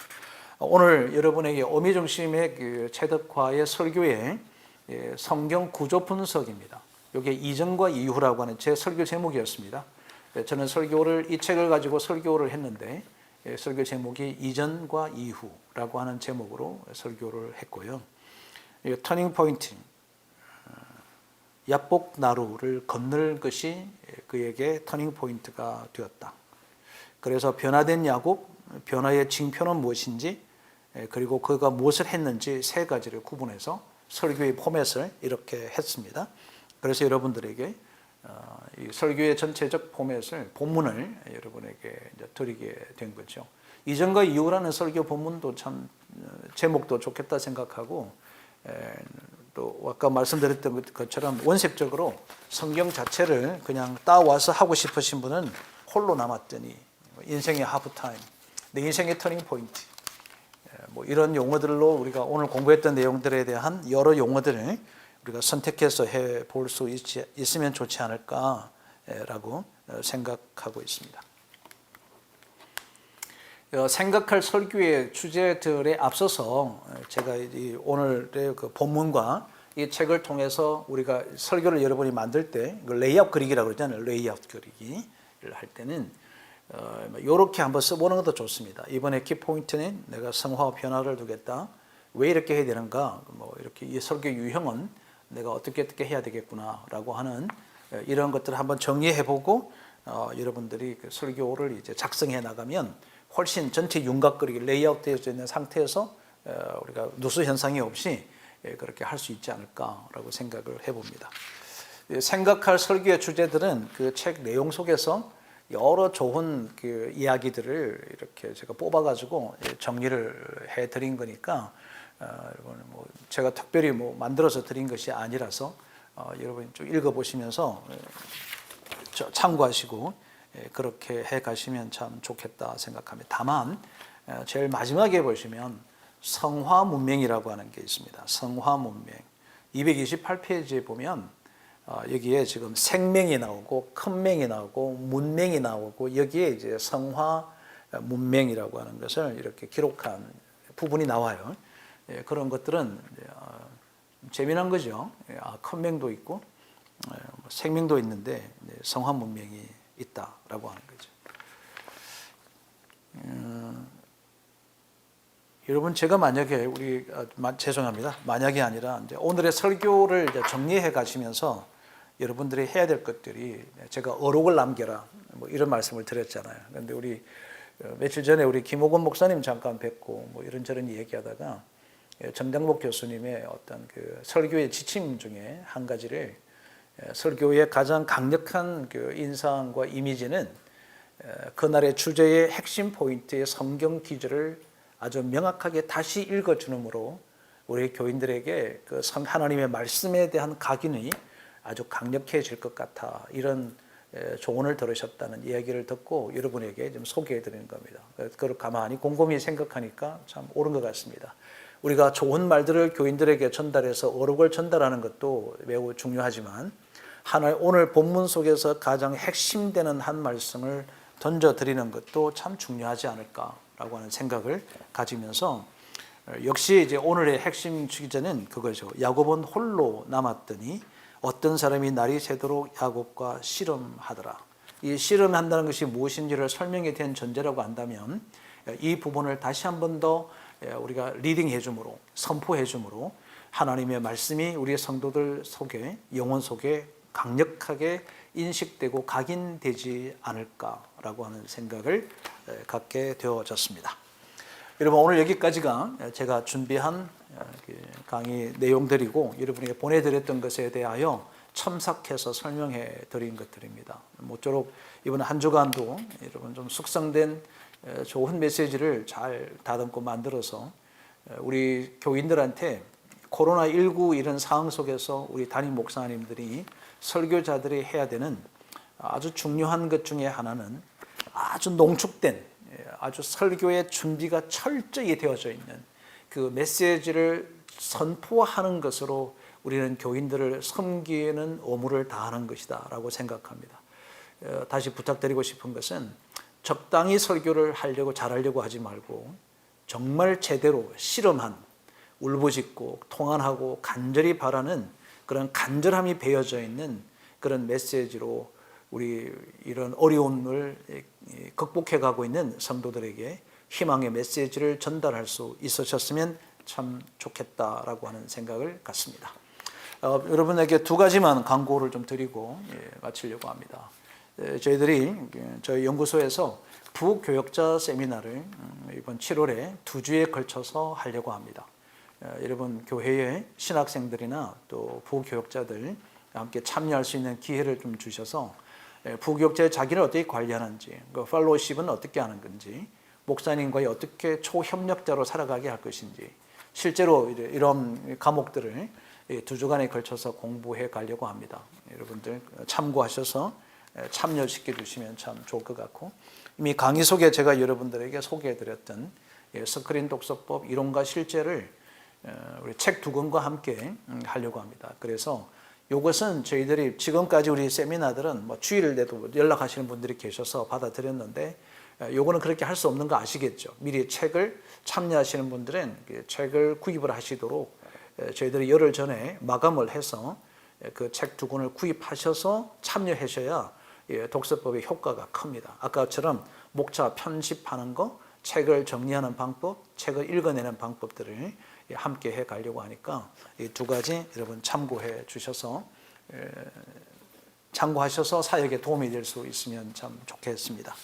오늘 여러분에게 어미 중심의 그 체득화의 설교의 성경 구조 분석입니다. 이게 이전과 이후라고 하는 제 설교 제목이었습니다. 저는 이 책을 가지고 설교를 했는데, 설교 제목이 이전과 이후라고 하는 제목으로 설교를 했고요. 터닝 포인트, 야복 나루를 건널 것이 그에게 터닝 포인트가 되었다. 그래서 변화된 야곱, 변화의 징표는 무엇인지, 그리고 그가 무엇을 했는지 세 가지를 구분해서 설교의 포맷을 이렇게 했습니다. 그래서 여러분들에게 이 설교의 전체적 포맷을, 본문을 여러분에게 이제 드리게 된 거죠. 이전과 이후라는 설교 본문도 참 제목도 좋겠다 생각하고, 또 아까 말씀드렸던 것처럼 원색적으로 성경 자체를 그냥 따와서 하고 싶으신 분은 홀로 남았더니, 인생의 하프타임, 내 인생의 터닝 포인트, 뭐 이런 용어들로 우리가 오늘 공부했던 내용들에 대한 여러 용어들을 우리가 선택해서 해볼 수 있으면 좋지 않을까라고 생각하고 있습니다. 생각할 설교의 주제들에 앞서서 제가 오늘의 그 본문과 이 책을 통해서 우리가 설교를 여러분이 만들 때 레이아웃 그리기라고 그러잖아요. 레이아웃 그리기를 할 때는 이렇게 한번 써보는 것도 좋습니다. 이번에 키포인트는 내가 성화와 변화를 두겠다. 왜 이렇게 해야 되는가? 뭐 이렇게 이 설교 유형은 내가 어떻게 해야 되겠구나라고 하는 이런 것들을 한번 정리해보고 여러분들이 그 설교를 이제 작성해 나가면 훨씬 전체 윤곽그리기 레이아웃 되어 있는 상태에서 우리가 누수 현상이 없이 그렇게 할 수 있지 않을까라고 생각을 해봅니다. 생각할 설교의 주제들은 그 책 내용 속에서 여러 좋은 그 이야기들을 이렇게 제가 뽑아가지고 정리를 해드린 거니까, 여러분 뭐 제가 특별히 뭐 만들어서 드린 것이 아니라서 여러분 좀 읽어보시면서 참고하시고 그렇게 해 가시면 참 좋겠다 생각합니다. 다만 제일 마지막에 보시면 성화 문명이라고 하는 게 있습니다. 성화 문명 228페이지에 보면 여기에 지금 생명이 나오고 큰 명이 나오고 문명이 나오고 여기에 이제 성화 문명이라고 하는 것을 이렇게 기록한 부분이 나와요. 그런 것들은 재미난 거죠. 큰 명도 있고 생명도 있는데 성화 문명이 있다라고 하는 거죠. 여러분 제가 만약에 죄송합니다. 만약이 아니라 이제 오늘의 설교를 이제 정리해 가시면서 여러분들이 해야 될 것들이, 제가 어록을 남겨라 뭐 이런 말씀을 드렸잖아요. 그런데 우리 며칠 전에 우리 김옥원 목사님 잠깐 뵙고 뭐 이런저런 얘기하다가 정장복 교수님의 어떤 그 설교의 지침 중에 한 가지를, 설교의 가장 강력한 그 인상과 이미지는 그날의 주제의 핵심 포인트의 성경 기절을 아주 명확하게 다시 읽어주므로 우리 교인들에게 그 하나님의 말씀에 대한 각인이 아주 강력해질 것 같아, 이런 조언을 들으셨다는 이야기를 듣고 여러분에게 좀 소개해드리는 겁니다. 그걸 가만히 곰곰이 생각하니까 참 옳은 것 같습니다. 우리가 좋은 말들을 교인들에게 전달해서 어록을 전달하는 것도 매우 중요하지만 오늘 본문 속에서 가장 핵심되는 한 말씀을 던져드리는 것도 참 중요하지 않을까라고 하는 생각을 가지면서 역시 이제 오늘의 핵심 주제는 그거죠. 야곱은 홀로 남았더니 어떤 사람이 날이 새도록 야곱과 씨름하더라. 이 씨름한다는 것이 무엇인지를 설명에 대한 전제라고 한다면 이 부분을 다시 한 번 더 우리가 리딩해 줌으로, 선포해 줌으로 하나님의 말씀이 우리 성도들 속에, 영혼 속에 강력하게 인식되고 각인되지 않을까라고 하는 생각을 갖게 되어졌습니다. 여러분, 오늘 여기까지가 제가 준비한 강의 내용들이고 여러분에게 보내드렸던 것에 대하여 첨삭해서 설명해 드린 것들입니다. 모쪼록 이번 한 주간도 여러분 좀 숙성된 좋은 메시지를 잘 다듬고 만들어서 우리 교인들한테 코로나19 이런 상황 속에서 우리 담임 목사님들이, 설교자들이 해야 되는 아주 중요한 것 중에 하나는 아주 농축된, 아주 설교의 준비가 철저히 되어져 있는 그 메시지를 선포하는 것으로 우리는 교인들을 섬기는 의무를 다하는 것이다 라고 생각합니다. 다시 부탁드리고 싶은 것은 적당히 설교를 하려고 잘하려고 하지 말고 정말 제대로 실험한, 울부짖고 통안하고 간절히 바라는 그런 간절함이 배어져 있는 그런 메시지로 우리 이런 어려움을 극복해 가고 있는 성도들에게 희망의 메시지를 전달할 수 있으셨으면 참 좋겠다라고 하는 생각을 갖습니다. 여러분에게 두 가지만 광고를 좀 드리고 마치려고 합니다. 저희들이 저희 연구소에서 부교역자 세미나를 이번 7월에 2주에 걸쳐서 하려고 합니다. 여러분 교회의 신학생들이나 또 부교역자들 함께 참여할 수 있는 기회를 좀 주셔서 부교역자의 자기를 어떻게 관리하는지, 그 팔로우십은 어떻게 하는 건지, 목사님과의 어떻게 초협력자로 살아가게 할 것인지, 실제로 이런 과목들을 2주간에 걸쳐서 공부해 가려고 합니다. 여러분들 참고하셔서 참여시켜 주시면 참 좋을 것 같고, 이미 강의 속에 제가 여러분들에게 소개해 드렸던 스크린 독서법 이론과 실제를 우리 책 2권과 함께 하려고 합니다. 그래서 이것은 저희들이 지금까지 우리 세미나들은 뭐 주일을 내도 연락하시는 분들이 계셔서 받아들였는데, 요거는 그렇게 할 수 없는 거 아시겠죠? 미리 책을 참여하시는 분들은 책을 구입을 하시도록 저희들이 열흘 전에 마감을 해서 그 책 2권을 구입하셔서 참여하셔야 독서법의 효과가 큽니다. 아까처럼 목차 편집하는 거, 책을 정리하는 방법, 책을 읽어내는 방법들을 함께 해 가려고 하니까 이 두 가지 여러분 참고해 주셔서 참고하셔서 사역에 도움이 될 수 있으면 참 좋겠습니다.